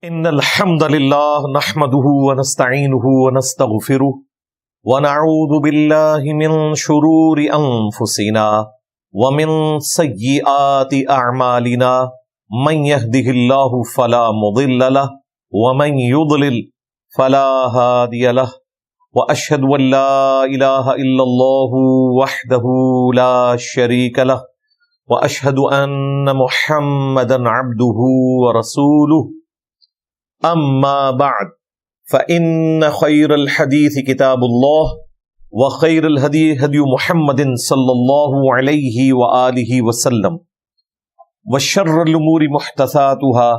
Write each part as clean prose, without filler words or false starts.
إن الحمد لله نحمده ونستعينه ونستغفره ونعوذ بالله من شرور أنفسنا ومن سيئات أعمالنا من يهده الله فلا مضل له ومن يضلل فلا هادي له وأشهد أن لا إله إلا الله وحده لا شريك له وأشهد أن محمدا عبده ورسوله أما بعد فإن خير الحديث كتاب الله وخير الهدي هدي محمد صلى الله عليه وآله وسلم وشر الأمور محدثاتها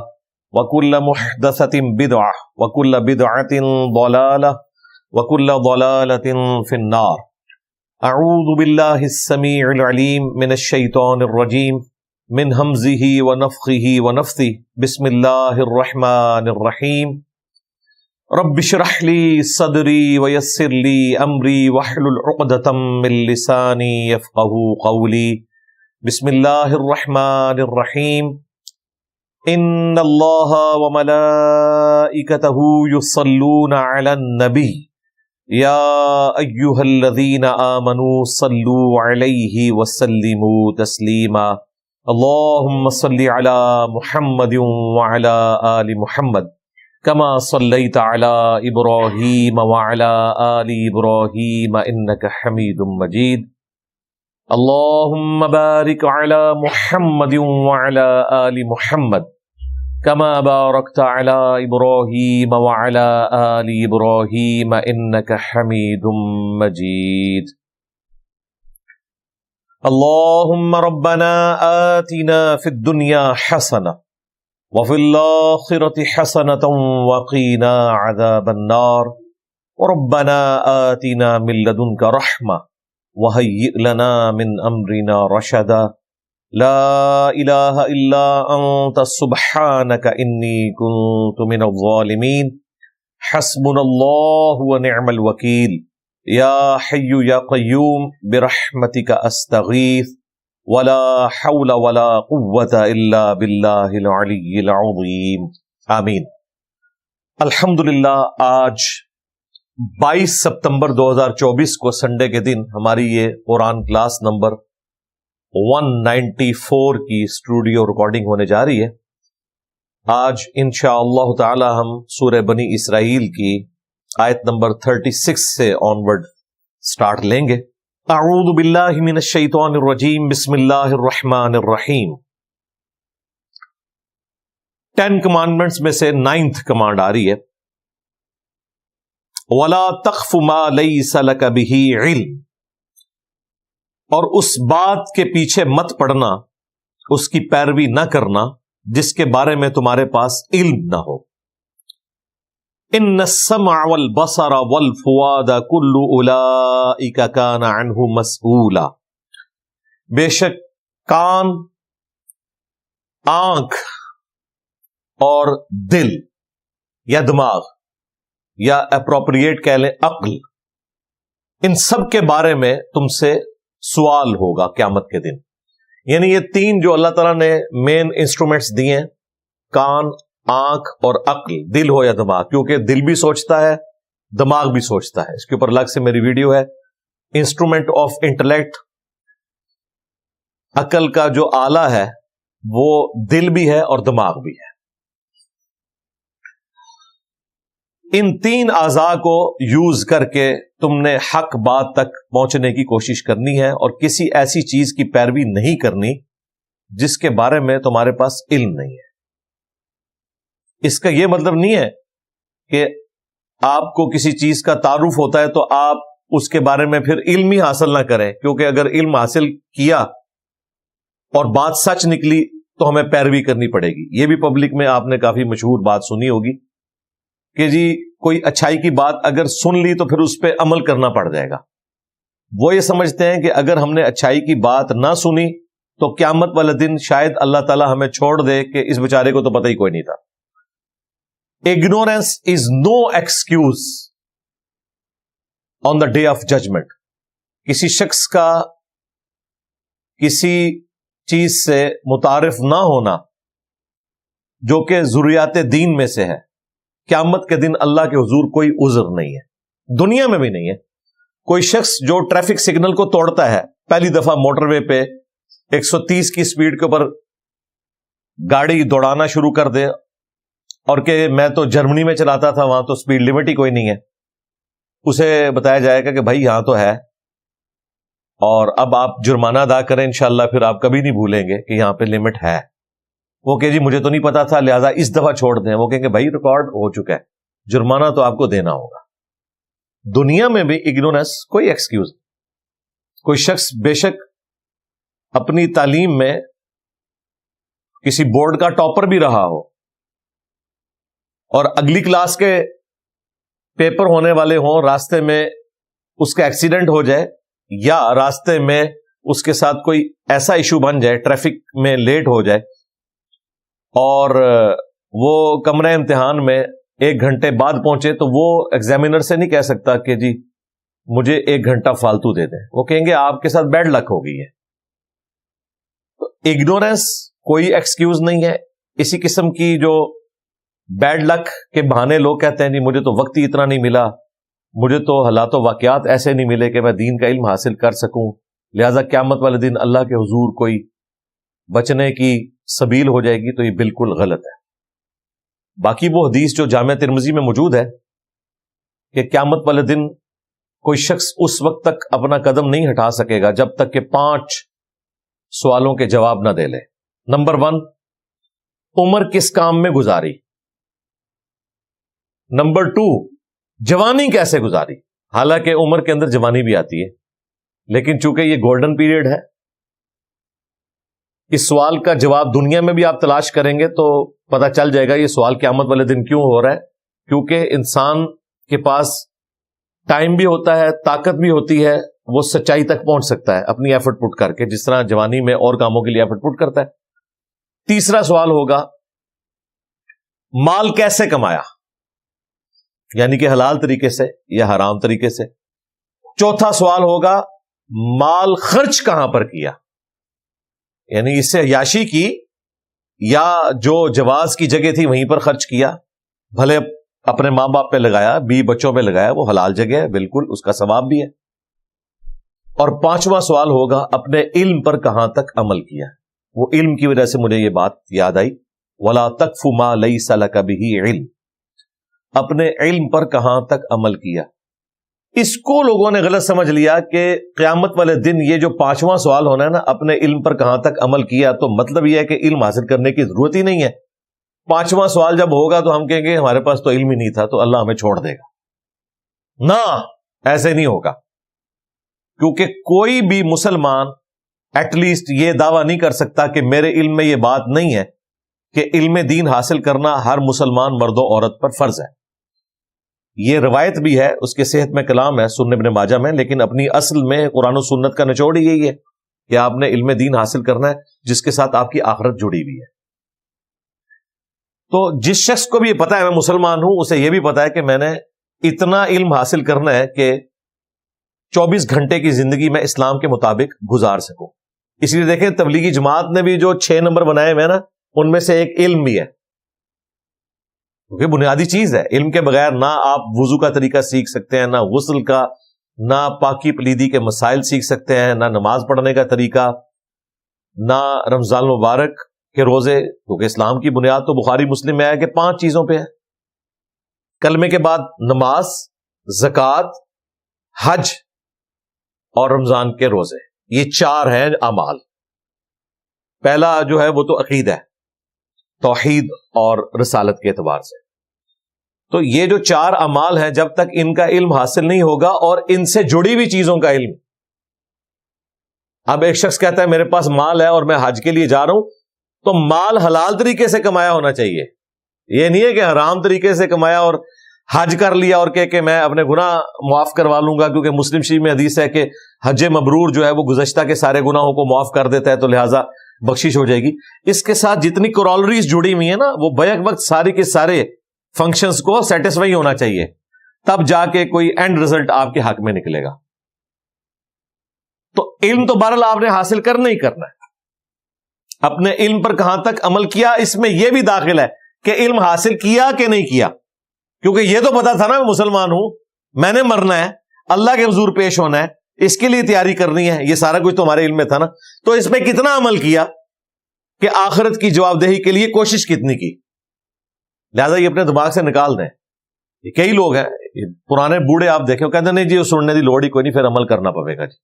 وكل محدثة بدعة وكل بدعة ضلالة وكل ضلالة في النار. أعوذ بالله السميع العليم من الشيطان الرجيم من همزه ونفخه ونفثه. بسم الله الرحمن الرحيم. رب اشرح لي صدري ويسر لي أمري واحلل عقدة من لساني يفقهوا قولي. بسم الله الرحمن الرحيم. إن الله وملائكته يصلون على النبي يا أيها الذين آمنوا صلوا عليه وسلموا تسليما. اللهم صل على محمد وعلى آل محمد كما صليت على إبراهيم وعلى آل إبراهيم إنك حميد مجيد. اللهم بارك على محمد وعلى آل محمد كما باركت على إبراهيم وعلى آل إبراهيم إنك حميد مجيد. اللهم ربنا آتنا في الدنيا حسنة وفي الآخرة حسنة وقنا عذاب النار. وربنا آتنا من لدنك رحمة وهيئ لنا من أمرنا رشدا. لا إله إلا أنت سبحانك إني كنت من الظالمين. حسبنا الله ونعم الوكيل. یا حی یا قیوم برحمتک استغیث ولا حول ولا قوة الا باللہ العلی العظیم. آمین. الحمدللہ آج 22 ستمبر 2024 کو سنڈے کے دن ہماری یہ قرآن کلاس نمبر 194 کی اسٹوڈیو ریکارڈنگ ہونے جا رہی ہے. آج انشاءاللہ تعالی ہم سورہ بنی اسرائیل کی آیت نمبر 36 سے آنورڈ سٹارٹ لیں گے. اعوذ باللہ من الشیطان الرجیم. بسم اللہ الرحمن الرحیم. 10 کمانڈمنٹس میں سے 9th کمانڈ آ رہی ہے. وَلَا تَخْفُ مَا لَيْسَ لَكَ بِهِ عِلْمٍ. اور اس بات کے پیچھے مت پڑنا، اس کی پیروی نہ کرنا جس کے بارے میں تمہارے پاس علم نہ ہو. ان السمع والبصر والفؤاد كل اولئک کان عنہ مسئولا. بے شک کان، آنکھ اور دل یا دماغ یا اپروپریٹ کہہ لیں عقل، ان سب کے بارے میں تم سے سوال ہوگا قیامت کے دن. یعنی یہ 3 جو اللہ تعالیٰ نے مین انسٹرومنٹس دیے ہیں، کان، آنکھ اور عقل، دل ہو یا دماغ، کیونکہ دل بھی سوچتا ہے دماغ بھی سوچتا ہے. اس کے اوپر الگ سے میری ویڈیو ہے. انسٹرومنٹ آف انٹلیکٹ، عقل کا جو آلہ ہے وہ دل بھی ہے اور دماغ بھی ہے. ان 3 اعضاء کو یوز کر کے تم نے حق بات تک پہنچنے کی کوشش کرنی ہے اور کسی ایسی چیز کی پیروی نہیں کرنی جس کے بارے میں تمہارے پاس علم نہیں ہے. اس کا یہ مطلب نہیں ہے کہ آپ کو کسی چیز کا تعارف ہوتا ہے تو آپ اس کے بارے میں پھر علم ہی حاصل نہ کریں، کیونکہ اگر علم حاصل کیا اور بات سچ نکلی تو ہمیں پیروی کرنی پڑے گی. یہ بھی پبلک میں آپ نے کافی مشہور بات سنی ہوگی کہ جی کوئی اچھائی کی بات اگر سن لی تو پھر اس پہ عمل کرنا پڑ جائے گا. وہ یہ سمجھتے ہیں کہ اگر ہم نے اچھائی کی بات نہ سنی تو قیامت والے دن شاید اللہ تعالیٰ ہمیں چھوڑ دے کہ اس بیچارے کو تو پتہ ہی کوئی نہیں تھا. Ignorance is no excuse on the day of judgment. کسی شخص کا کسی چیز سے متعارف نہ ہونا جو کہ ضروریات دین میں سے ہے، قیامت کے دن اللہ کے حضور کوئی عذر نہیں ہے، دنیا میں بھی نہیں ہے۔ کوئی شخص جو ٹریفک سگنل کو توڑتا ہے، پہلی دفعہ موٹر وے پہ 130 کی سپیڈ کے اوپر گاڑی دوڑانا شروع کر دے، اور کہ میں تو جرمنی میں چلاتا تھا، وہاں تو سپیڈ لمٹ ہی کوئی نہیں ہے، اسے بتایا جائے گا کہ بھائی یہاں تو ہے، اور اب آپ جرمانہ ادا کریں، انشاءاللہ پھر آپ کبھی نہیں بھولیں گے کہ یہاں پہ لمٹ ہے۔ وہ کہ جی مجھے تو نہیں پتا تھا لہذا اس دفعہ چھوڑ دیں، وہ کہیں گے بھائی ریکارڈ ہو چکا ہے، جرمانہ تو آپ کو دینا ہوگا۔ دنیا میں بھی اگنورنس کوئی ایکسکیوز نہیں۔ کوئی شخص بے شک اپنی تعلیم میں کسی بورڈ کا ٹاپر بھی رہا ہو، اور اگلی کلاس کے پیپر ہونے والے ہوں، راستے میں اس کا ایکسیڈنٹ ہو جائے، یا راستے میں اس کے ساتھ کوئی ایسا ایشو بن جائے، ٹریفک میں لیٹ ہو جائے، اور وہ کمرہ امتحان میں 1 گھنٹے بعد پہنچے، تو وہ ایگزامینر سے نہیں کہہ سکتا کہ جی مجھے 1 گھنٹہ فالتو دے دیں، وہ کہیں گے آپ کے ساتھ بیڈ لک ہو گئی ہے۔ تو اگنورینس کوئی ایکسکیوز نہیں ہے۔ اسی قسم کی جو بیڈ لک کے بہانے لوگ کہتے ہیں جی مجھے تو وقت ہی اتنا نہیں ملا، مجھے تو حالات و واقعات ایسے نہیں ملے کہ میں دین کا علم حاصل کر سکوں، لہذا قیامت والے دن اللہ کے حضور کوئی بچنے کی سبیل ہو جائے گی، تو یہ بالکل غلط ہے۔ باقی وہ حدیث جو جامع ترمذی میں موجود ہے کہ قیامت والے دن کوئی شخص اس وقت تک اپنا قدم نہیں ہٹا سکے گا جب تک کہ 5 سوالوں کے جواب نہ دے لے۔ نمبر 1، عمر کس کام میں گزاری۔ نمبر 2، جوانی کیسے گزاری۔ حالانکہ عمر کے اندر جوانی بھی آتی ہے، لیکن چونکہ یہ گولڈن پیریڈ ہے، اس سوال کا جواب دنیا میں بھی آپ تلاش کریں گے تو پتہ چل جائے گا یہ سوال قیامت والے دن کیوں ہو رہا ہے، کیونکہ انسان کے پاس ٹائم بھی ہوتا ہے، طاقت بھی ہوتی ہے، وہ سچائی تک پہنچ سکتا ہے اپنی ایفرٹ پٹ کر کے، جس طرح جوانی میں اور کاموں کے لیے ایفرٹ پٹ کرتا ہے۔ تیسرا سوال ہوگا مال کیسے کمایا، یعنی کہ حلال طریقے سے یا حرام طریقے سے۔ چوتھا سوال ہوگا مال خرچ کہاں پر کیا، یعنی اس سے عیاشی کی یا جو جواز کی جگہ تھی وہیں پر خرچ کیا، بھلے اپنے ماں باپ پہ لگایا، بیوی بچوں پہ لگایا، وہ حلال جگہ ہے، بالکل اس کا ثواب بھی ہے۔ اور 5واں سوال ہوگا اپنے علم پر کہاں تک عمل کیا۔ وہ علم کی وجہ سے مجھے یہ بات یاد آئی، وَلَا تَقْفُ مَا لَيْسَ لَكَ بِهِ عِلْمٌ، اپنے علم پر کہاں تک عمل کیا۔ اس کو لوگوں نے غلط سمجھ لیا کہ قیامت والے دن یہ جو 5واں سوال ہونا ہے نا، اپنے علم پر کہاں تک عمل کیا، تو مطلب یہ ہے کہ علم حاصل کرنے کی ضرورت ہی نہیں ہے۔ 5واں سوال جب ہوگا تو ہم کہیں گے ہمارے پاس تو علم ہی نہیں تھا تو اللہ ہمیں چھوڑ دے گا۔ نہ، ایسے نہیں ہوگا، کیونکہ کوئی بھی مسلمان ایٹ لیسٹ یہ دعویٰ نہیں کر سکتا کہ میرے علم میں یہ بات نہیں ہے کہ علم دین حاصل کرنا ہر مسلمان مرد و عورت پر فرض ہے۔ یہ روایت بھی ہے، اس کے صحت میں کلام ہے سنن ابن ماجہ میں، لیکن اپنی اصل میں قرآن و سنت کا نچوڑ ہی یہی ہے کہ آپ نے علم دین حاصل کرنا ہے جس کے ساتھ آپ کی آخرت جڑی ہوئی ہے۔ تو جس شخص کو بھی یہ پتا ہے میں مسلمان ہوں، اسے یہ بھی پتا ہے کہ میں نے اتنا علم حاصل کرنا ہے کہ 24 گھنٹے کی زندگی میں اسلام کے مطابق گزار سکوں۔ اس لیے دیکھیں تبلیغی جماعت نے بھی جو 6 نمبر بنائے ہوئے ہیں نا، ان میں سے ایک علم بھی ہے، کیونکہ بنیادی چیز ہے۔ علم کے بغیر نہ آپ وضو کا طریقہ سیکھ سکتے ہیں، نہ غسل کا، نہ پاکی پلیدی کے مسائل سیکھ سکتے ہیں، نہ نماز پڑھنے کا طریقہ، نہ رمضان المبارک کے روزے، کیونکہ اسلام کی بنیاد تو بخاری مسلم میں ہے کہ 5 چیزوں پہ ہے۔ کلمے کے بعد نماز، زکوٰۃ، حج اور رمضان کے روزے، یہ 4 ہیں اعمال۔ پہلا جو ہے وہ تو عقیدہ ہے، توحید اور رسالت کے اعتبار سے۔ تو یہ جو 4 اعمال ہیں، جب تک ان کا علم حاصل نہیں ہوگا اور ان سے جڑی ہوئی چیزوں کا علم، اب ایک شخص کہتا ہے میرے پاس مال ہے اور میں حج کے لیے جا رہا ہوں، تو مال حلال طریقے سے کمایا ہونا چاہیے، یہ نہیں ہے کہ حرام طریقے سے کمایا اور حج کر لیا اور کہ میں اپنے گناہ معاف کروا لوں گا، کیونکہ مسلم شریف میں حدیث ہے کہ حج مبرور جو ہے وہ گزشتہ کے سارے گناہوں کو معاف کر دیتا ہے، تو لہٰذا بخشش ہو جائے گی۔ اس کے ساتھ جتنی کورالریز جڑی ہوئی ہیں نا، وہ بیک وقت ساری کے سارے فنکشنز کو سیٹسفائی ہونا چاہیے، تب جا کے کوئی اینڈ رزلٹ آپ کے حق میں نکلے گا۔ تو علم تو بہرحال آپ نے حاصل کرنا ہی کرنا ہے۔ اپنے علم پر کہاں تک عمل کیا، اس میں یہ بھی داخل ہے کہ علم حاصل کیا کہ نہیں کیا، کیونکہ یہ تو پتا تھا نا میں مسلمان ہوں، میں نے مرنا ہے، اللہ کے حضور پیش ہونا ہے، اس کے لیے تیاری کرنی ہے، یہ سارا کچھ تو ہمارے علم میں تھا نا، تو اس پہ کتنا عمل کیا کہ آخرت کی جواب دہی کے لیے کوشش کتنی کی، لہذا یہ اپنے دماغ سے نکال دیں۔ یہ کئی لوگ ہیں پرانے بوڑھے آپ دیکھیں، وہ کہتے ہیں نہیں جی وہ سننے دی لوڑ ہی کوئی نہیں، پھر عمل کرنا پڑے گا جی،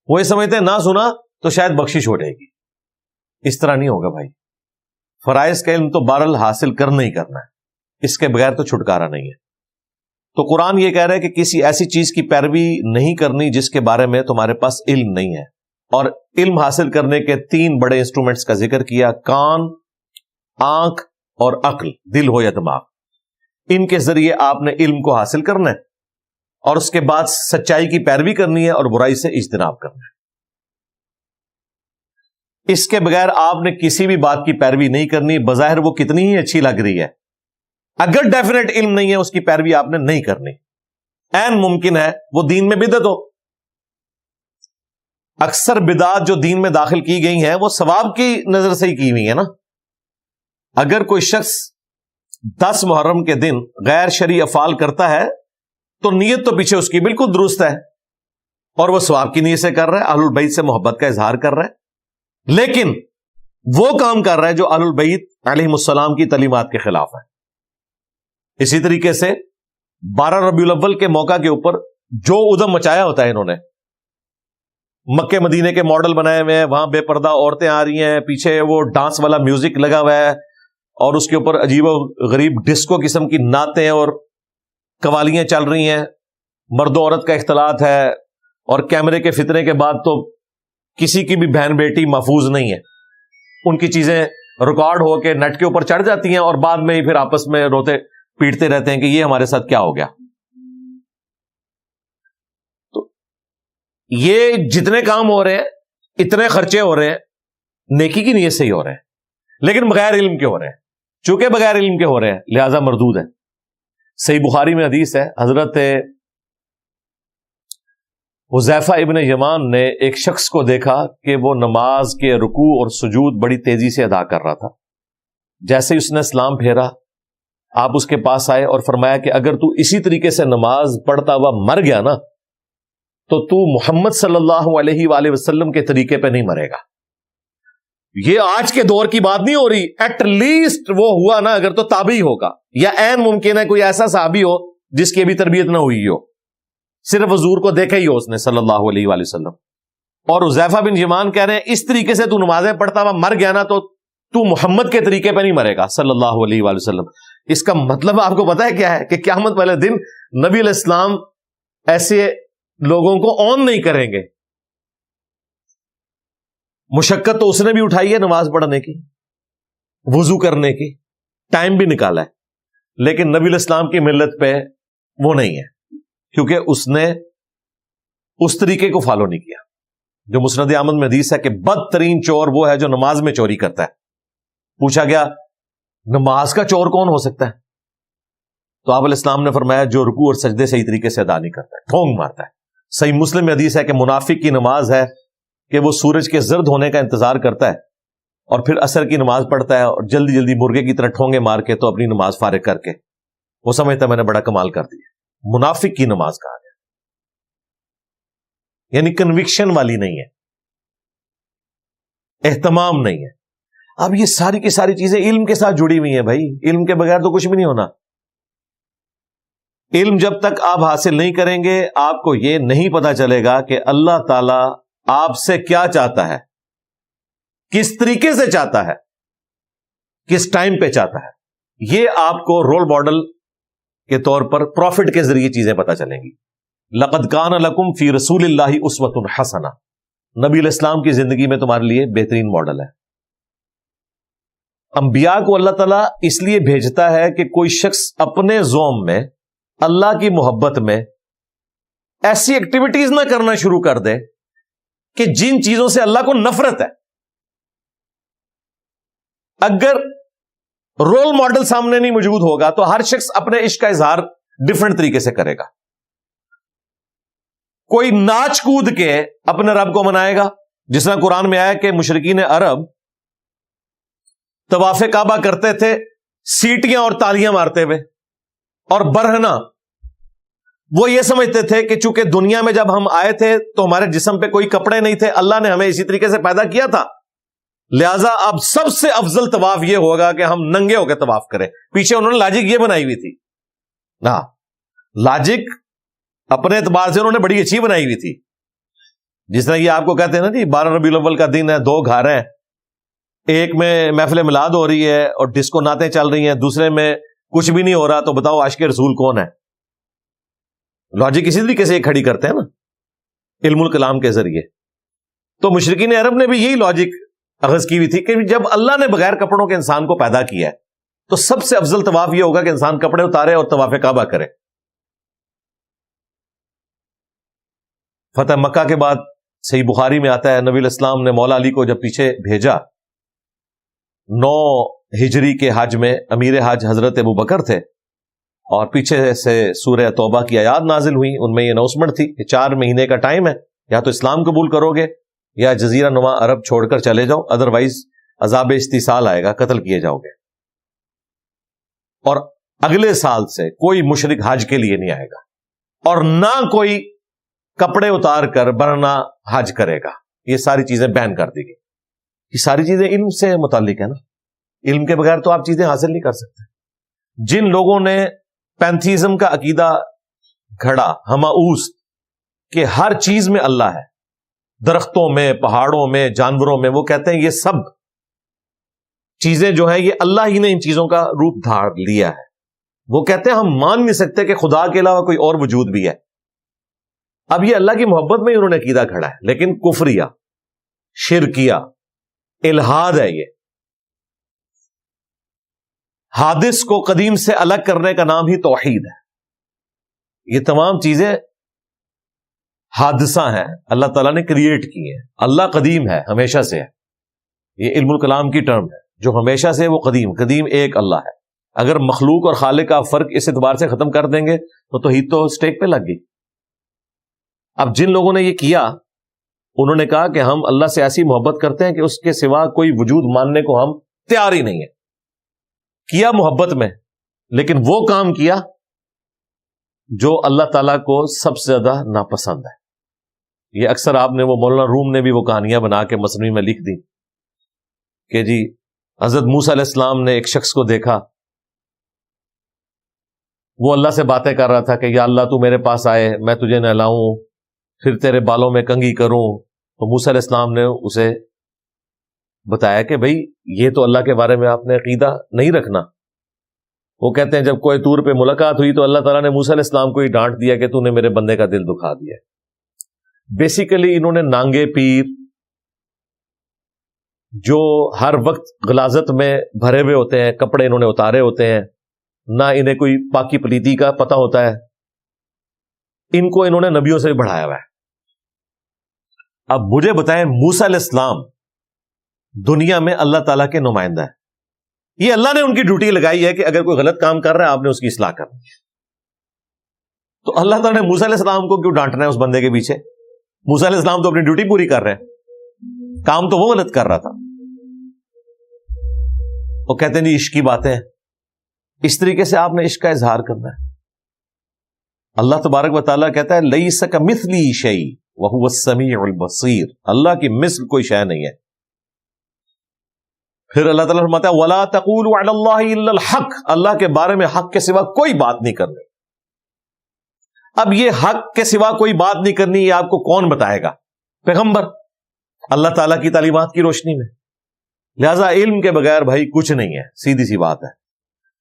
وہ یہ سمجھتے ہیں نہ سنا تو شاید بخشش ہو جائے گی۔ اس طرح نہیں ہوگا بھائی، فرائض کا علم تو بہرحال حاصل کرنا ہی کرنا ہے، اس کے بغیر تو چھٹکارا نہیں ہے۔ تو قرآن یہ کہہ رہا ہے کہ کسی ایسی چیز کی پیروی نہیں کرنی جس کے بارے میں تمہارے پاس علم نہیں ہے، اور علم حاصل کرنے کے 3 بڑے انسٹرومنٹس کا ذکر کیا، کان، آنکھ اور عقل، دل ہو یا دماغ، ان کے ذریعے آپ نے علم کو حاصل کرنا ہے، اور اس کے بعد سچائی کی پیروی کرنی ہے اور برائی سے اجتناب کرنا ہے۔ اس کے بغیر آپ نے کسی بھی بات کی پیروی نہیں کرنی، بظاہر وہ کتنی ہی اچھی لگ رہی ہے، اگر ڈیفینیٹ علم نہیں ہے اس کی پیروی آپ نے نہیں کرنی، عین ممکن ہے وہ دین میں بدعت ہو۔ اکثر بدعات جو دین میں داخل کی گئی ہیں وہ ثواب کی نظر سے ہی کی ہوئی ہیں نا۔ اگر کوئی شخص 10 محرم کے دن غیر شرعی افعال کرتا ہے تو نیت تو پیچھے اس کی بالکل درست ہے، اور وہ ثواب کی نیت سے کر رہا ہے، اہل البیت سے محبت کا اظہار کر رہا ہے، لیکن وہ کام کر رہا ہے جو اہل البیت علیہم السلام کی تعلیمات کے خلاف ہے۔ اسی طریقے سے 12 ربیع الاول کے موقع کے اوپر جو ادھم مچایا ہوتا ہے انہوں نے، مکے مدینے کے ماڈل بنائے ہوئے ہیں، وہاں بے پردہ عورتیں آ رہی ہیں، پیچھے وہ ڈانس والا میوزک لگا ہوا ہے، اور اس کے اوپر عجیب و غریب ڈسکو قسم کی نعتیں اور قوالیاں چل رہی ہیں، مرد و عورت کا اختلاط ہے، اور کیمرے کے فتنے کے بعد تو کسی کی بھی بہن بیٹی محفوظ نہیں ہے، ان کی چیزیں ریکارڈ ہو کے نیٹ کے اوپر چڑھ جاتی ہیں، اور بعد میں ہی پھر آپس میں روتے پیٹتے رہتے ہیں کہ یہ ہمارے ساتھ کیا ہو گیا۔ تو یہ جتنے کام ہو رہے ہیں، اتنے خرچے ہو رہے ہیں، نیکی کی نیت سے ہی ہو رہے ہیں، لیکن بغیر علم کے ہو رہے ہیں، چونکہ بغیر علم کے ہو رہے ہیں لہذا مردود ہے۔ صحیح بخاری میں حدیث ہے، حضرت حذیفہ ابن یمان نے ایک شخص کو دیکھا کہ وہ نماز کے رکوع اور سجود بڑی تیزی سے ادا کر رہا تھا۔ جیسے ہی اس نے اسلام پھیرا، آپ اس کے پاس آئے اور فرمایا کہ اگر تو اسی طریقے سے نماز پڑھتا ہوا مر گیا نا تو محمد صلی اللہ علیہ وآلہ وسلم کے طریقے پہ نہیں مرے گا۔ یہ آج کے دور کی بات نہیں ہو رہی، ایٹ لیسٹ وہ ہوا نا اگر تو تابعی ہوگا، یا عین ممکن ہے کوئی ایسا صحابی ہو جس کی ابھی تربیت نہ ہوئی ہو، صرف حضور کو دیکھا ہی ہو اس نے صلی اللہ علیہ وآلہ وسلم۔ اور حذیفہ بن یمان کہہ رہے ہیں اس طریقے سے تو نمازیں پڑھتا ہوا مر گیا نا تو محمد کے طریقے پہ نہیں مرے گا صلی اللہ علیہ وآلہ وسلم۔ اس کا مطلب آپ کو پتا ہے کیا ہے؟ کہ قیامت والے دن نبی علیہ السلام ایسے لوگوں کو اون نہیں کریں گے۔ مشقت تو اس نے بھی اٹھائی ہے نماز پڑھنے کی، وضو کرنے کی، ٹائم بھی نکالا ہے، لیکن نبی علیہ السلام کی ملت پہ وہ نہیں ہے، کیونکہ اس نے اس طریقے کو فالو نہیں کیا۔ جو مسند احمد میں حدیث ہے کہ بدترین چور وہ ہے جو نماز میں چوری کرتا ہے۔ پوچھا گیا نماز کا چور کون ہو سکتا ہے؟ تو آپ علیہ السلام نے فرمایا جو رکوع اور سجدے صحیح طریقے سے ادا نہیں کرتا ہے، ٹھونگ مارتا ہے۔ صحیح مسلم میں حدیث ہے کہ منافق کی نماز ہے کہ وہ سورج کے زرد ہونے کا انتظار کرتا ہے اور پھر عصر کی نماز پڑھتا ہے، اور جلدی جلدی مرغے کی طرح ٹھونگے مار کے تو اپنی نماز فارغ کر کے وہ سمجھتا ہے میں نے بڑا کمال کر دیا۔ منافق کی نماز کہا گیا، یعنی کنوکشن والی نہیں ہے، اہتمام نہیں ہے۔ اب یہ ساری کی ساری چیزیں علم کے ساتھ جڑی ہوئی ہیں بھائی، علم کے بغیر تو کچھ بھی نہیں ہونا۔ علم جب تک آپ حاصل نہیں کریں گے آپ کو یہ نہیں پتا چلے گا کہ اللہ تعالی آپ سے کیا چاہتا ہے، کس طریقے سے چاہتا ہے، کس ٹائم پہ چاہتا ہے۔ یہ آپ کو رول ماڈل کے طور پر پروفٹ کے ذریعے چیزیں پتا چلیں گی۔ لقد کان لکم فی رسول اللہ اسوۃ حسنہ، نبی علیہ السلام کی زندگی میں تمہارے لیے بہترین ماڈل ہے۔ انبیاء کو اللہ تعالیٰ اس لیے بھیجتا ہے کہ کوئی شخص اپنے زوم میں اللہ کی محبت میں ایسی ایکٹیویٹیز نہ کرنا شروع کر دے کہ جن چیزوں سے اللہ کو نفرت ہے۔ اگر رول ماڈل سامنے نہیں موجود ہوگا تو ہر شخص اپنے عشق کا اظہار ڈفرنٹ طریقے سے کرے گا۔ کوئی ناچ کود کے اپنے رب کو منائے گا، جس طرح قرآن میں آیا کہ مشرکین عرب طواف کعبہ کرتے تھے سیٹیاں اور تالیاں مارتے ہوئے، اور برہنا وہ یہ سمجھتے تھے کہ چونکہ دنیا میں جب ہم آئے تھے تو ہمارے جسم پہ کوئی کپڑے نہیں تھے، اللہ نے ہمیں اسی طریقے سے پیدا کیا تھا، لہذا اب سب سے افضل طواف یہ ہوگا کہ ہم ننگے ہو کے طواف کریں۔ پیچھے انہوں نے لاجک یہ بنائی ہوئی تھی نا، لاجک اپنے اعتبار سے انہوں نے بڑی اچھی بنائی ہوئی تھی، جس طرح یہ آپ کو کہتے ہیں نا جی 12 ربیع الاول کا دن ہے، 2 گھر ہیں، ایک میں محفل میلاد ہو رہی ہے اور ڈسکو نعتیں چل رہی ہیں، دوسرے میں کچھ بھی نہیں ہو رہا، تو بتاؤ عاشق رسول کون ہے؟ لاجک اسی طریقے سے کھڑی کرتے ہیں نا علم الکلام کے ذریعے۔ تو مشرکین عرب نے بھی یہی لاجک اخذ کی ہوئی تھی کہ جب اللہ نے بغیر کپڑوں کے انسان کو پیدا کیا ہے تو سب سے افضل طواف یہ ہوگا کہ انسان کپڑے اتارے اور طواف کعبہ کرے۔ فتح مکہ کے بعد صحیح بخاری میں آتا ہے، نبی علیہ السلام نے مولا علی کو جب پیچھے بھیجا، 9 ہجری کے حج میں امیر حج حضرت ابو بکر تھے، اور پیچھے سے سورہ توبہ کی آیات نازل ہوئی، ان میں یہ اناؤنسمنٹ تھی کہ 4 مہینے کا ٹائم ہے، یا تو اسلام قبول کرو گے یا جزیرہ نما عرب چھوڑ کر چلے جاؤ، ادروائز عذاب استیصال آئے گا، قتل کیے جاؤ گے۔ اور اگلے سال سے کوئی مشرک حج کے لیے نہیں آئے گا، اور نہ کوئی کپڑے اتار کر برہنہ حج کرے گا، یہ ساری چیزیں بین کر دی گئی۔ یہ ساری چیزیں علم سے متعلق ہے نا، علم کے بغیر تو آپ چیزیں حاصل نہیں کر سکتے۔ جن لوگوں نے پینتھیزم کا عقیدہ گھڑا، ہماؤس کہ ہر چیز میں اللہ ہے، درختوں میں، پہاڑوں میں، جانوروں میں، وہ کہتے ہیں یہ سب چیزیں جو ہیں یہ اللہ ہی نے ان چیزوں کا روپ دھار لیا ہے۔ وہ کہتے ہیں ہم مان نہیں سکتے کہ خدا کے علاوہ کوئی اور وجود بھی ہے۔ اب یہ اللہ کی محبت میں ہی انہوں نے عقیدہ کھڑا ہے، لیکن کفریہ، شرکیہ، الہاد ہے۔ یہ حادث کو قدیم سے الگ کرنے کا نام ہی توحید ہے۔ یہ تمام چیزیں حادثہ ہیں، اللہ تعالیٰ نے کریٹ کی ہیں۔ اللہ قدیم ہے، ہمیشہ سے ہے، یہ علم الکلام کی ٹرم ہے، جو ہمیشہ سے وہ قدیم ایک اللہ ہے۔ اگر مخلوق اور خالق کا فرق اس اعتبار سے ختم کر دیں گے تو توحید تو اسٹیک پہ لگ گئی۔ اب جن لوگوں نے یہ کیا، انہوں نے کہا کہ ہم اللہ سے ایسی محبت کرتے ہیں کہ اس کے سوا کوئی وجود ماننے کو ہم تیار ہی نہیں ہے۔ کیا محبت میں، لیکن وہ کام کیا جو اللہ تعالیٰ کو سب سے زیادہ ناپسند ہے۔ یہ اکثر آپ نے وہ مولانا روم نے بھی وہ کہانیاں بنا کے مصنوی میں لکھ دی کہ جی حضرت موسیٰ علیہ السلام نے ایک شخص کو دیکھا، وہ اللہ سے باتیں کر رہا تھا کہ یا اللہ تو میرے پاس آئے، میں تجھے نہلاؤں، پھر تیرے بالوں میں کنگھی کروں۔ تو موسیٰ علیہ السلام نے اسے بتایا کہ بھئی یہ تو اللہ کے بارے میں آپ نے عقیدہ نہیں رکھنا۔ وہ کہتے ہیں جب کوہ طور پہ ملاقات ہوئی تو اللہ تعالیٰ نے موسیٰ علیہ السلام کو ہی ڈانٹ دیا کہ تو نے میرے بندے کا دل دکھا دیا۔ بیسیکلی انہوں نے نانگے پیر جو ہر وقت غلاظت میں بھرے ہوئے ہوتے ہیں، کپڑے انہوں نے اتارے ہوتے ہیں، نہ انہیں کوئی پاکی پلیتی کا پتہ ہوتا ہے، ان کو انہوں نے نبیوں سے بڑھایا ہوا ہے۔ اب مجھے بتائیں، موسیٰ علیہ السلام دنیا میں اللہ تعالیٰ کے نمائندہ ہے، یہ اللہ نے ان کی ڈیوٹی لگائی ہے کہ اگر کوئی غلط کام کر رہا ہے آپ نے اس کی اصلاح کرنی ہے۔ تو اللہ تعالیٰ نے موسیٰ علیہ السلام کو کیوں ڈانٹنا ہے اس بندے کے پیچھے؟ موسیٰ علیہ السلام تو اپنی ڈیوٹی پوری کر رہے ہیں، کام تو وہ غلط کر رہا تھا۔ وہ کہتے ہیں نہیں عشق کی باتیں، اس طریقے سے آپ نے عشق کا اظہار کرنا ہے۔ اللہ تبارک و تعالیٰ کہتا ہے لیس کمثلی شیء وہو السمیع البصیر، اللہ کی مثل کوئی شے نہیں ہے۔ پھر اللہ تعالیٰ فرماتا ہے وَلَا تَقُولُوا عَلَى اللَّهِ إِلَّا الْحَقِّ، اللہ کے بارے میں حق کے سوا کوئی بات نہیں کرنی۔ اب یہ حق کے سوا کوئی بات نہیں کرنی، یہ آپ کو کون بتائے گا؟ پیغمبر، اللہ تعالیٰ کی تعلیمات کی روشنی میں۔ لہذا علم کے بغیر بھائی کچھ نہیں ہے، سیدھی سی بات ہے۔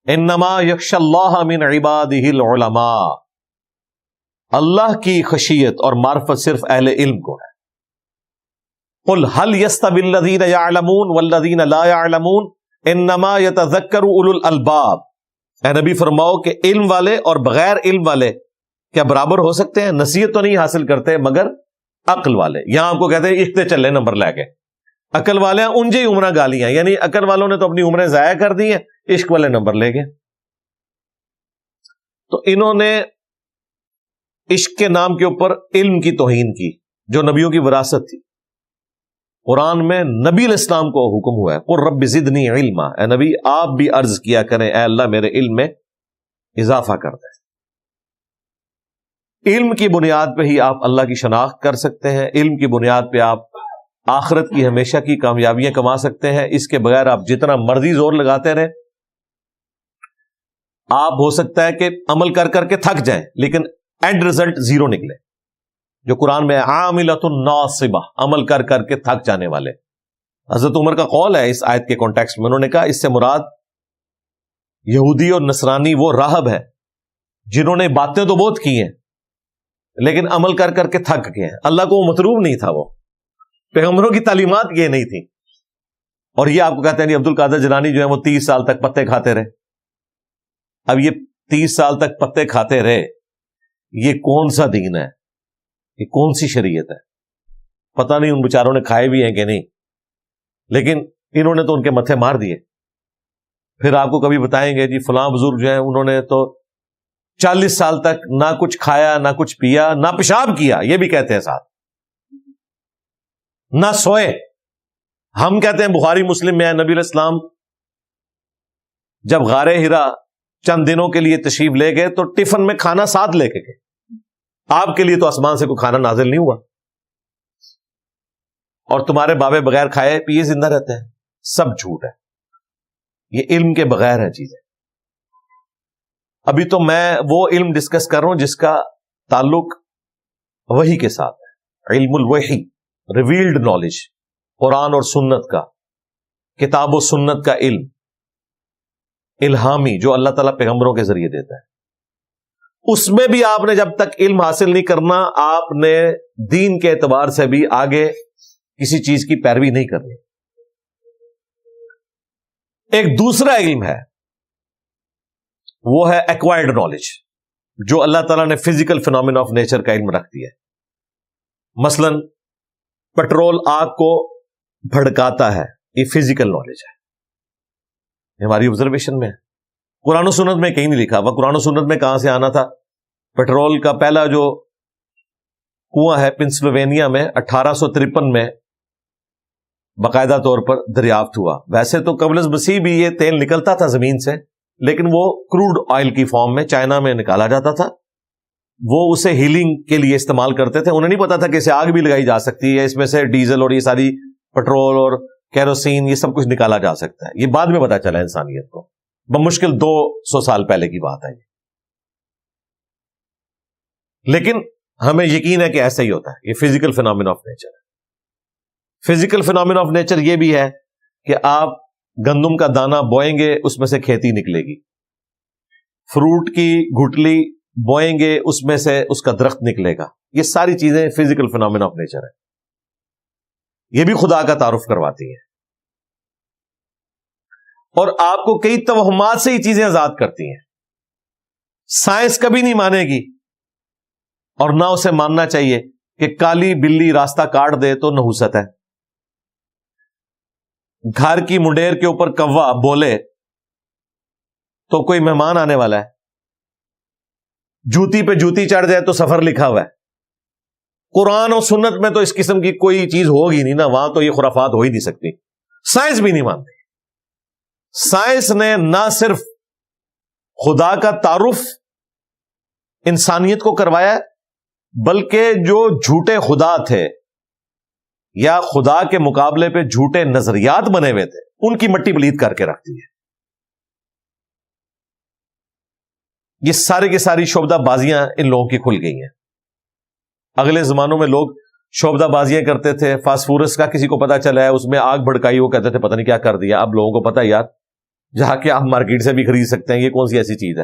انما یخشی اللہ من عبادہ العلماء، اللہ کی خشیت اور معرفت صرف اہل علم کو ہے۔ قل هل يستوي الذين يعلمون والذين لا يعلمون انما يتذكر اولو الالباب، اے نبی فرماؤ کہ علم والے اور بغیر علم والے کیا برابر ہو سکتے ہیں؟ نصیحت تو نہیں حاصل کرتے مگر عقل والے۔ یہاں آپ کو کہتے ہیں اختے چلے نمبر لے کے، عقل والے ہیں انجے عمرہ گالیاں، یعنی عقل والوں نے تو اپنی عمریں ضائع کر دی ہیں، عشق والے نمبر لے گئے۔ تو انہوں نے عشق کے نام کے اوپر علم کی توہین کی جو نبیوں کی وراثت تھی۔ قرآن میں نبی علیہ السلام کو حکم ہوا ہے قل رب زدنی علما، اے نبی آپ بھی عرض کیا کریں اے اللہ میرے علم میں اضافہ کر دیں۔ علم کی بنیاد پہ ہی آپ اللہ کی شناخت کر سکتے ہیں، علم کی بنیاد پہ آپ آخرت کی ہمیشہ کی کامیابیاں کما سکتے ہیں۔ اس کے بغیر آپ جتنا مرضی زور لگاتے رہیں، آپ ہو سکتا ہے کہ عمل کر کر کے تھک جائیں لیکن اینڈ رزلٹ زیرو نکلے، جو قرآن میں عاملۃ ناصبہ، عمل کر کر کے تھک جانے والے۔ حضرت عمر کا قول ہے اس آیت کے کانٹیکسٹ میں، انہوں نے کہا اس سے مراد یہودی اور نصرانی وہ راہب ہے جنہوں نے باتیں تو بہت کی ہیں لیکن عمل کر کر کے تھک گئے ہیں۔ اللہ کو وہ مطلوب نہیں تھا، وہ پیغمبروں کی تعلیمات یہ نہیں تھی، اور یہ آپ کو کہتے ہیں عبد القادر جیلانی جو ہے وہ 30 سال تک پتے کھاتے رہے۔ اب یہ 30 سال تک پتے کھاتے رہے، یہ کون سا دین ہے، یہ کون سی شریعت ہے؟ پتہ نہیں ان بیچاروں نے کھائے بھی ہیں کہ نہیں، لیکن انہوں نے تو ان کے متھے مار دیے۔ پھر آپ کو کبھی بتائیں گے جی فلاں بزرگ جو ہیں انہوں نے تو 40 سال تک نہ کچھ کھایا نہ کچھ پیا نہ پیشاب کیا، یہ بھی کہتے ہیں ساتھ، نہ سوئے۔ ہم کہتے ہیں بخاری مسلم میں ہے نبی علیہ السلام جب غار ہرا چند دنوں کے لیے تشریف لے گئے تو ٹفن میں کھانا ساتھ لے کے گئے۔ آپ کے لیے تو آسمان سے کوئی کھانا نازل نہیں ہوا، اور تمہارے بابے بغیر کھائے پیے زندہ رہتے ہیں۔ سب جھوٹ ہے، یہ علم کے بغیر ہے چیزیں۔ ابھی تو میں وہ علم ڈسکس کر رہا ہوں جس کا تعلق وحی کے ساتھ ہے، علم الوحی، ریویلڈ نالج، قرآن اور سنت کا، کتاب و سنت کا علم، الہامی جو اللہ تعالیٰ پیغمبروں کے ذریعے دیتا ہے۔ اس میں بھی آپ نے جب تک علم حاصل نہیں کرنا، آپ نے دین کے اعتبار سے بھی آگے کسی چیز کی پیروی نہیں کرنی۔ ایک دوسرا علم ہے، وہ ہے ایکوائرڈ نالج، جو اللہ تعالیٰ نے فزیکل فینومینا آف نیچر کا علم رکھ دیا ہے۔ مثلا پیٹرول آگ کو بھڑکاتا ہے، یہ فزیکل نالج ہے، یہ ہماری آبزرویشن میں ہے۔ قرآن و سنت میں کہیں نہیں لکھا ہوا، قرآن و سنت میں کہاں سے آنا تھا؟ پیٹرول کا پہلا جو کنواں ہے پنسلوینیا میں 1853 میں باقاعدہ طور پر دریافت ہوا۔ ویسے تو قبل از مسیح بھی یہ تیل نکلتا تھا زمین سے، لیکن وہ کروڈ آئل کی فارم میں چائنا میں نکالا جاتا تھا۔ وہ اسے ہیلنگ کے لیے استعمال کرتے تھے، انہیں نہیں پتا تھا کہ اسے آگ بھی لگائی جا سکتی ہے، اس میں سے ڈیزل اور یہ ساری پیٹرول اور کیروسین یہ سب کچھ نکالا جا سکتا ہے۔ یہ بعد میں پتا چلا انسانیت کو، بمشکل 200 سال پہلے کی بات ہے۔ لیکن ہمیں یقین ہے کہ ایسا ہی ہوتا ہے، یہ فزیکل فینومینا آف نیچر ہے۔ فزیکل فینومینا آف نیچر یہ بھی ہے کہ آپ گندم کا دانہ بوئیں گے، اس میں سے کھیتی نکلے گی، فروٹ کی گھٹلی بوئیں گے، اس میں سے اس کا درخت نکلے گا۔ یہ ساری چیزیں فزیکل فینومینا آف نیچر ہے، یہ بھی خدا کا تعارف کرواتی ہیں، اور آپ کو کئی توہمات سے یہ چیزیں آزاد کرتی ہیں۔ سائنس کبھی نہیں مانے گی، اور نہ اسے ماننا چاہیے کہ کالی بلی راستہ کاٹ دے تو نحوست ہے، گھر کی منڈیر کے اوپر کوا بولے تو کوئی مہمان آنے والا ہے، جوتی پہ جوتی چڑھ جائے تو سفر لکھا ہوا ہے۔ قرآن اور سنت میں تو اس قسم کی کوئی چیز ہوگی نہیں نا، وہاں تو یہ خرافات ہو ہی نہیں سکتی۔ سائنس بھی نہیں مانتی۔ سائنس نے نہ صرف خدا کا تعارف انسانیت کو کروایا ہے، بلکہ جو جھوٹے خدا تھے یا خدا کے مقابلے پہ جھوٹے نظریات بنے ہوئے تھے، ان کی مٹی پلید کر کے رکھتی ہے۔ یہ سارے کی ساری شعبدہ بازیاں ان لوگوں کی کھل گئی ہیں۔ اگلے زمانوں میں لوگ شعبدہ بازیاں کرتے تھے، فاسفورس کا کسی کو پتا چلا ہے اس میں آگ بھڑکائی، وہ کہتے تھے پتہ نہیں کیا کر دیا۔ اب لوگوں کو پتا یار جہاں کہ آپ مارکیٹ سے بھی خرید سکتے ہیں، یہ کون سی ایسی چیز ہے؟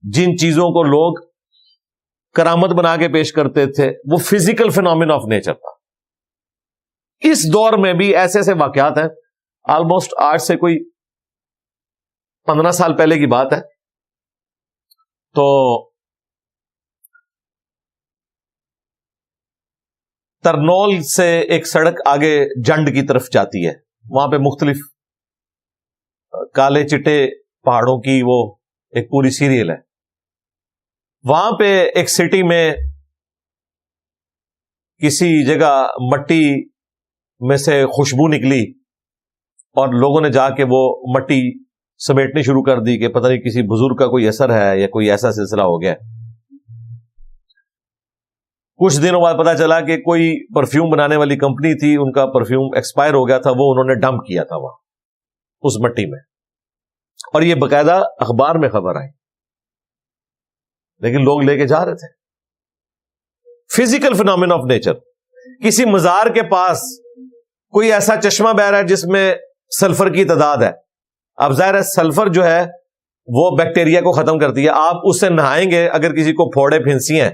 جن چیزوں کو لوگ کرامت بنا کے پیش کرتے تھے وہ فزیکل فینومینا آف نیچر تھا۔ اس دور میں بھی ایسے ایسے واقعات ہیں، آلموسٹ آج سے کوئی 15 سال پہلے کی بات ہے، تو ترنول سے ایک سڑک آگے جنڈ کی طرف جاتی ہے، وہاں پہ مختلف کالے چٹے پہاڑوں کی وہ ایک پوری سیریل ہے۔ وہاں پہ ایک سٹی میں کسی جگہ مٹی میں سے خوشبو نکلی اور لوگوں نے جا کے وہ مٹی سمیٹنی شروع کر دی کہ پتہ نہیں کسی بزرگ کا کوئی اثر ہے یا کوئی ایسا سلسلہ ہو گیا. کچھ دنوں بعد پتا چلا کہ کوئی پرفیوم بنانے والی کمپنی تھی, ان کا پرفیوم ایکسپائر ہو گیا تھا, وہ انہوں نے ڈمپ کیا تھا وہاں اس مٹی میں, اور یہ باقاعدہ اخبار میں خبر آئی, لیکن لوگ لے کے جا رہے تھے. Physical phenomena of nature. کسی مزار کے پاس کوئی ایسا چشمہ بہ رہا ہے جس میں سلفر کی تعداد ہے. اب ظاہر ہے سلفر جو ہے وہ بیکٹیریا کو ختم کرتی ہے, آپ اس سے نہائیں گے, اگر کسی کو پھوڑے پھنسی ہیں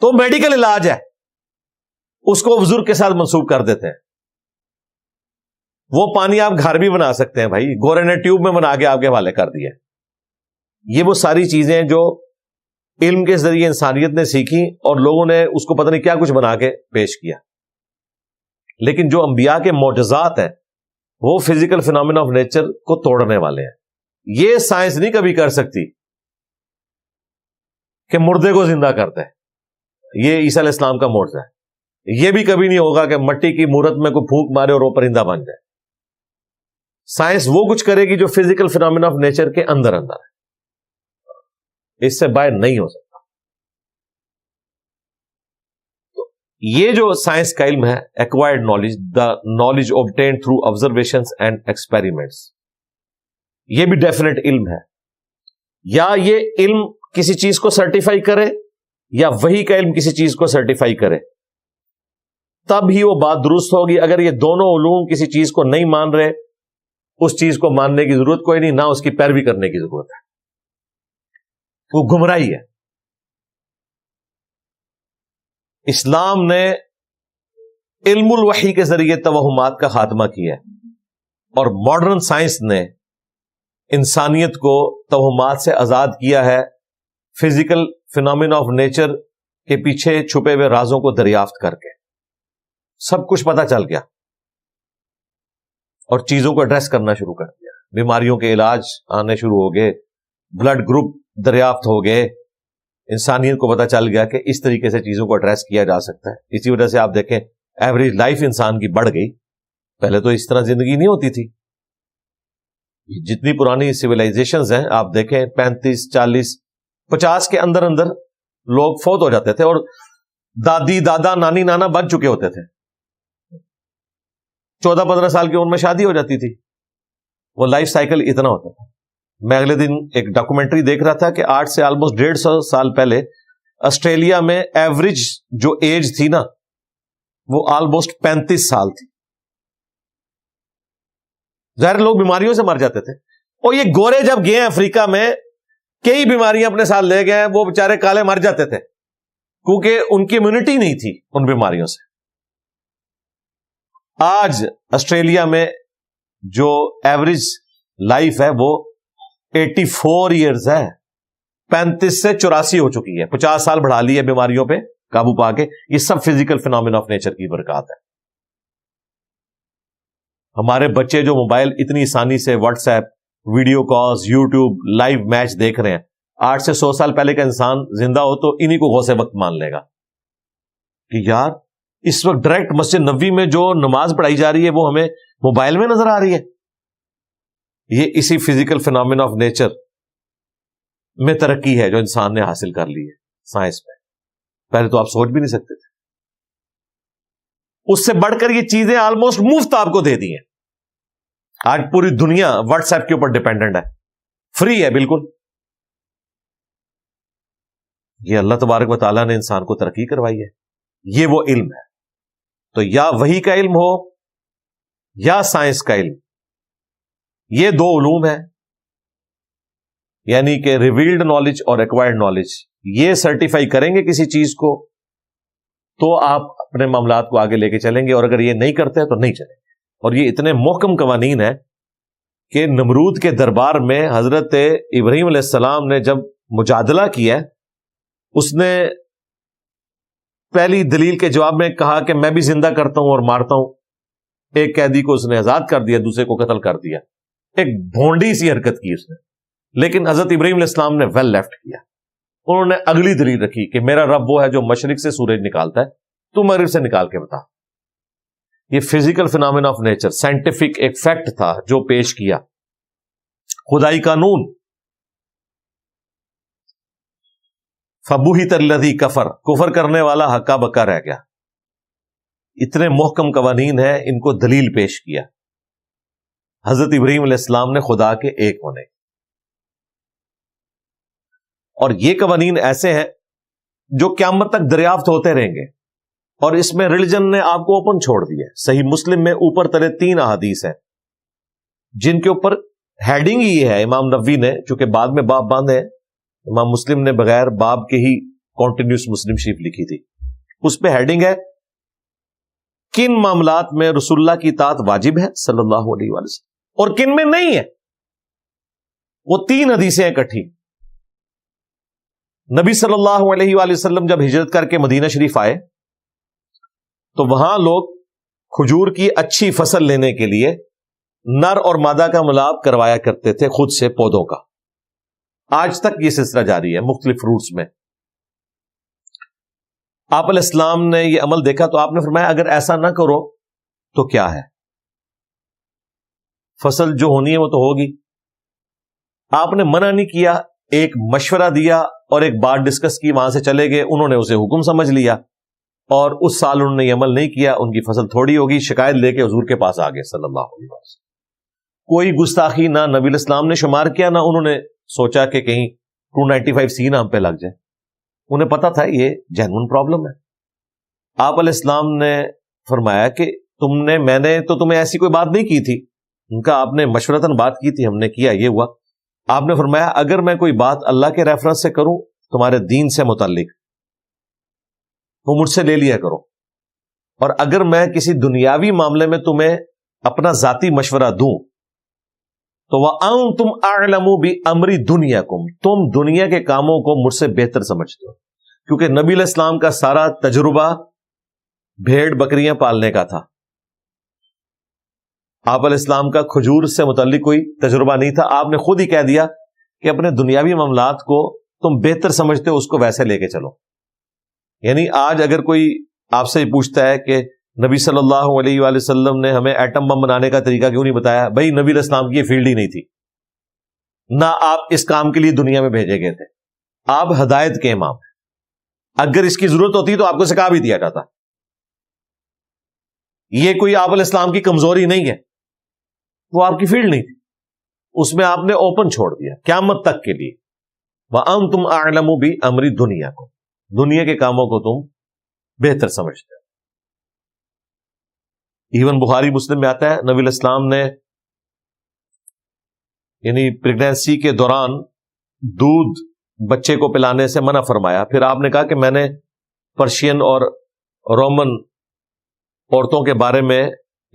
تو میڈیکل علاج ہے, اس کو بزرگ کے ساتھ منسوب کر دیتے ہیں. وہ پانی آپ گھر بھی بنا سکتے ہیں بھائی, گورے نے ٹیوب میں بنا کے آپ کے حوالے کر دیا. یہ وہ ساری چیزیں جو علم کے ذریعے انسانیت نے سیکھی اور لوگوں نے اس کو پتہ نہیں کیا کچھ بنا کے پیش کیا. لیکن جو انبیاء کے معجزات ہیں وہ فزیکل فینومینا آف نیچر کو توڑنے والے ہیں. یہ سائنس نہیں کبھی کر سکتی کہ مردے کو زندہ کرتا ہے, یہ عیسیٰ علیہ السلام کا معجزہ ہے. یہ بھی کبھی نہیں ہوگا کہ مٹی کی مورت میں کوئی پھونک مارے اور وہ پرندہ بن جائے. سائنس وہ کچھ کرے گی جو فزیکل فینومینا آف نیچر کے اندر اندر ہے, اس سے باہر نہیں ہو سکتا. یہ جو سائنس کا علم ہے, acquired knowledge, the knowledge obtained through observations and experiments, یہ بھی ڈیفینیٹ علم ہے. یا یہ علم کسی چیز کو سرٹیفائی کرے یا وحی کا علم کسی چیز کو سرٹیفائی کرے, تب ہی وہ بات درست ہوگی. اگر یہ دونوں علوم کسی چیز کو نہیں مان رہے, اس چیز کو ماننے کی ضرورت کوئی نہیں, نہ اس کی پیروی کرنے کی ضرورت ہے, وہ گمراہی ہے. اسلام نے علم الوحی کے ذریعے توہمات کا خاتمہ کیا ہے, اور ماڈرن سائنس نے انسانیت کو توہمات سے آزاد کیا ہے, فزیکل فینومینا آف نیچر کے پیچھے چھپے ہوئے رازوں کو دریافت کر کے. سب کچھ پتہ چل گیا اور چیزوں کو ایڈریس کرنا شروع کر دیا. بیماریوں کے علاج آنے شروع ہو گئے, بلڈ گروپ دریافت ہو گئے, انسانیت کو پتہ چل گیا کہ اس طریقے سے چیزوں کو ایڈریس کیا جا سکتا ہے. اسی وجہ سے آپ دیکھیں ایوریج لائف انسان کی بڑھ گئی. پہلے تو اس طرح زندگی نہیں ہوتی تھی. جتنی پرانی سویلائزیشنز ہیں آپ دیکھیں 35, 40, 50 کے اندر اندر لوگ فوت ہو جاتے تھے, اور دادی دادا نانی نانا بن چکے ہوتے تھے. 14-15 سال کی عمر میں شادی ہو جاتی تھی. وہ لائف سائیکل اتنا ہوتا تھا. میں اگلے دن ایک ڈاکومنٹری دیکھ رہا تھا کہ 8 سے آلموسٹ 150 سال پہلے آسٹریلیا میں ایوریج جو ایج تھی نا وہ آلموسٹ 35 سال تھی. ظاہر لوگ بیماریوں سے مر جاتے تھے, اور یہ گورے جب گئے افریقہ میں کئی بیماریاں اپنے ساتھ لے گئے, وہ بےچارے کالے مر جاتے تھے کیونکہ ان کی امیونٹی نہیں تھی ان بیماریوں سے. آج آسٹریلیا میں جو ایوریج لائف ہے وہ 84 ایئرز ہے, 35 سے 84 ہو چکی ہے. 50 سال بڑھا لی ہے بیماریوں پہ قابو پا کے. یہ سب فزیکل فینومینا آف نیچر کی برکات ہے. ہمارے بچے جو موبائل اتنی آسانی سے what's app, video calls, YouTube, live match دیکھ رہے ہیں, 8 سے 100 سال پہلے کا انسان زندہ ہو تو انہی کو غوث وقت مان لے گا کہ یار اس وقت ڈائریکٹ مسجد نبوی میں جو نماز پڑھائی جا رہی ہے وہ ہمیں موبائل میں نظر آ رہی ہے. یہ اسی فزیکل فینومینا آف نیچر میں ترقی ہے جو انسان نے حاصل کر لی ہے سائنس میں. پہلے تو آپ سوچ بھی نہیں سکتے تھے. اس سے بڑھ کر یہ چیزیں آلموسٹ مفت آپ کو دے دی ہیں. آج پوری دنیا واٹس ایپ کے اوپر ڈیپینڈنٹ ہے, فری ہے بالکل. یہ اللہ تبارک و تعالیٰ نے انسان کو ترقی کروائی ہے. یہ وہ علم ہے. تو یا وحی کا علم ہو یا سائنس کا علم, یہ دو علوم ہیں, یعنی کہ ریویلڈ نالج اور ایکوائرڈ نالج. یہ سرٹیفائی کریں گے کسی چیز کو تو آپ اپنے معاملات کو آگے لے کے چلیں گے, اور اگر یہ نہیں کرتے تو نہیں چلیں گے. اور یہ اتنے محکم قوانین ہیں کہ نمرود کے دربار میں حضرت ابراہیم علیہ السلام نے جب مجادلہ کیا, اس نے پہلی دلیل کے جواب میں کہا کہ میں بھی زندہ کرتا ہوں اور مارتا ہوں. ایک قیدی کو اس نے آزاد کر دیا, دوسرے کو قتل کر دیا. ایک بھونڈی سی حرکت کی اس نے, لیکن حضرت ابراہیم علیہ السلام نے ویل لیفٹ کیا. انہوں نے اگلی دلیل رکھی کہ میرا رب وہ ہے جو مشرق سے سورج نکالتا ہے, تو مغرب سے نکال کے بتا. یہ physical phenomena of nature, scientific ایک فیکٹ تھا جو پیش کیا، خدائی قانون. فبہت الذی کفر، کفر کرنے والا ہکا بکا رہ گیا. اتنے محکم قوانین ہیں، ان کو دلیل پیش کیا. حضرت ابراہیم علیہ السلام نے خدا کے ایک ہونے، اور یہ قوانین ایسے ہیں جو قیامت تک دریافت ہوتے رہیں گے، اور اس میں ریلیجن نے آپ کو اوپن چھوڑ دیا. صحیح مسلم میں اوپر تلے 3 احادیث ہیں جن کے اوپر ہیڈنگ ہی ہے. امام نووی نے چونکہ بعد میں باب باندھے، امام مسلم نے بغیر باب کے ہی کانٹینیوس مسلم شریف لکھی تھی. اس پہ ہیڈنگ ہے کن معاملات میں رسول اللہ کی اطاعت واجب ہے صلی اللہ علیہ وآلہ وسلم اور کن میں نہیں ہے. وہ 3 حدیثیں اکٹھی. نبی صلی اللہ علیہ وآلہ وسلم جب ہجرت کر کے مدینہ شریف آئے تو وہاں لوگ کھجور کی اچھی فصل لینے کے لیے نر اور مادہ کا ملاپ کروایا کرتے تھے خود سے پودوں کا. آج تک یہ سلسلہ جاری ہے مختلف فروٹس میں. آپ علیہ السلام نے یہ عمل دیکھا تو آپ نے فرمایا اگر ایسا نہ کرو تو کیا ہے، فصل جو ہونی ہے وہ تو ہوگی. آپ نے منع نہیں کیا، ایک مشورہ دیا اور ایک بات ڈسکس کی، وہاں سے چلے گئے. انہوں نے اسے حکم سمجھ لیا اور اس سال انہوں نے یہ عمل نہیں کیا، ان کی فصل تھوڑی ہوگی. شکایت لے کے حضور کے پاس آ گئے صلی اللہ علیہ وسلم. کوئی گستاخی نہ نبی علیہ السلام نے شمار کیا، نہ انہوں نے سوچا کہ کہیں 295C نہ ہم پہ لگ جائے. انہیں پتا تھا یہ جینوئن پرابلم ہے. آپ علیہ السلام نے فرمایا کہ میں نے تو تمہیں ایسی کوئی بات نہیں کی تھی. ان کا آپ نے مشورتاً بات کی تھی، ہم نے کیا، یہ ہوا. آپ نے فرمایا اگر میں کوئی بات اللہ کے ریفرنس سے کروں تمہارے دین سے متعلق وہ مجھ سے لے لیا کرو، اور اگر میں کسی دنیاوی معاملے میں تمہیں اپنا ذاتی مشورہ دوں تو وَأَنْتُمْ أَعْلَمُ بِأَمْرِ دُنْيَاكُمْ، تم دنیا کے کاموں کو مجھ سے بہتر سمجھتے ہو. کیونکہ نبی علیہ السلام کا سارا تجربہ بھیڑ بکریاں پالنے کا تھا. آپ علیہ السلام کا کھجور سے متعلق کوئی تجربہ نہیں تھا. آپ نے خود ہی کہہ دیا کہ اپنے دنیاوی معاملات کو تم بہتر سمجھتے ہو، اس کو ویسے لے کے چلو. یعنی آج اگر کوئی آپ سے پوچھتا ہے کہ نبی صلی اللہ علیہ وآلہ وسلم نے ہمیں ایٹم بم بنانے کا طریقہ کیوں نہیں بتایا، بھائی نبی علیہ السلام کی یہ فیلڈ ہی نہیں تھی، نہ آپ اس کام کے لیے دنیا میں بھیجے گئے تھے. آپ ہدایت کے امام ہیں. اگر اس کی ضرورت ہوتی تو آپ کو سکھا بھی دیا جاتا. یہ کوئی آپ علیہ السلام کی کمزوری نہیں ہے، وہ آپ کی فیلڈ نہیں تھی، اس میں آپ نے اوپن چھوڑ دیا قیامت تک کے لیے. وَأَنْتُمْ أَعْلَمُ بِأَمْرِ دُنْيَاكُمْ، دنیا کے کاموں کو تم بہتر سمجھتے ہو. ایون بخاری مسلم میں آتا ہے نبی علیہ السلام نے یعنی پریگنینسی کے دوران دودھ بچے کو پلانے سے منع فرمایا. پھر آپ نے کہا کہ میں نے پرشین اور رومن عورتوں کے بارے میں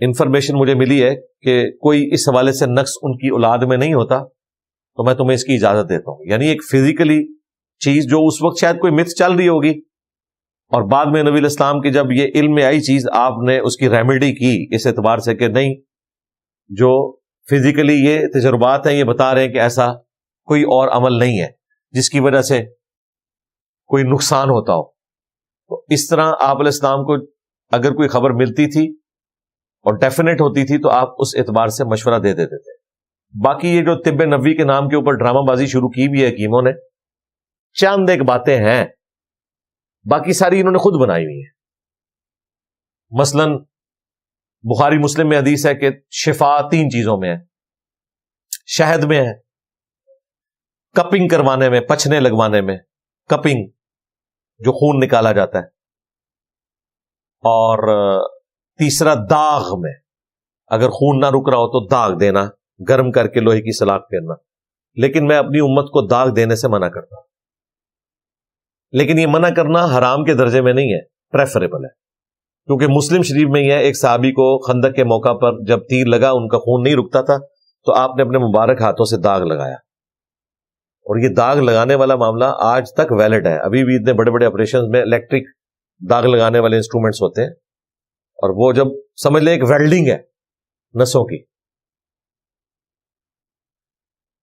انفارمیشن مجھے ملی ہے کہ کوئی اس حوالے سے نقص ان کی اولاد میں نہیں ہوتا، تو میں تمہیں اس کی اجازت دیتا ہوں. یعنی ایک فزیکلی چیز جو اس وقت شاید کوئی متھ چل رہی ہوگی، اور بعد میں نبی علیہ السلام کی جب یہ علم میں آئی چیز، آپ نے اس کی ریمیڈی کی اس اعتبار سے کہ نہیں، جو فزیکلی یہ تجربات ہیں یہ بتا رہے ہیں کہ ایسا کوئی اور عمل نہیں ہے جس کی وجہ سے کوئی نقصان ہوتا ہو. تو اس طرح آپ علیہ السلام کو اگر کوئی خبر ملتی تھی اور ڈیفینیٹ ہوتی تھی تو آپ اس اعتبار سے مشورہ دے دیتے تھے. باقی یہ جو طب نبوی کے نام کے اوپر ڈرامہ بازی شروع کی بھی ہے حکیموں نے، چند ایک باتیں ہیں، باقی ساری انہوں نے خود بنائی ہوئی ہیں. مثلا بخاری مسلم میں حدیث ہے کہ شفا 3 چیزوں میں ہے، شہد میں ہے، کپنگ کروانے میں، پچھنے لگوانے میں، کپنگ جو خون نکالا جاتا ہے، اور تیسرا داغ میں، اگر خون نہ رک رہا ہو تو داغ دینا، گرم کر کے لوہے کی سلاخ پھیرنا. لیکن میں اپنی امت کو داغ دینے سے منع کرتا ہوں. لیکن یہ منع کرنا حرام کے درجے میں نہیں ہے، پریفریبل ہے. کیونکہ مسلم شریف میں یہ ہے ایک صحابی کو خندق کے موقع پر جب تیر لگا ان کا خون نہیں رکتا تھا تو آپ نے اپنے مبارک ہاتھوں سے داغ لگایا، اور یہ داغ لگانے والا معاملہ آج تک ویلڈ ہے. ابھی بھی اتنے بڑے بڑے آپریشن میں الیکٹرک داغ لگانے والے انسٹرومنٹس ہوتے ہیں، اور وہ جب سمجھ لیں ایک ویلڈنگ ہے نسوں کی.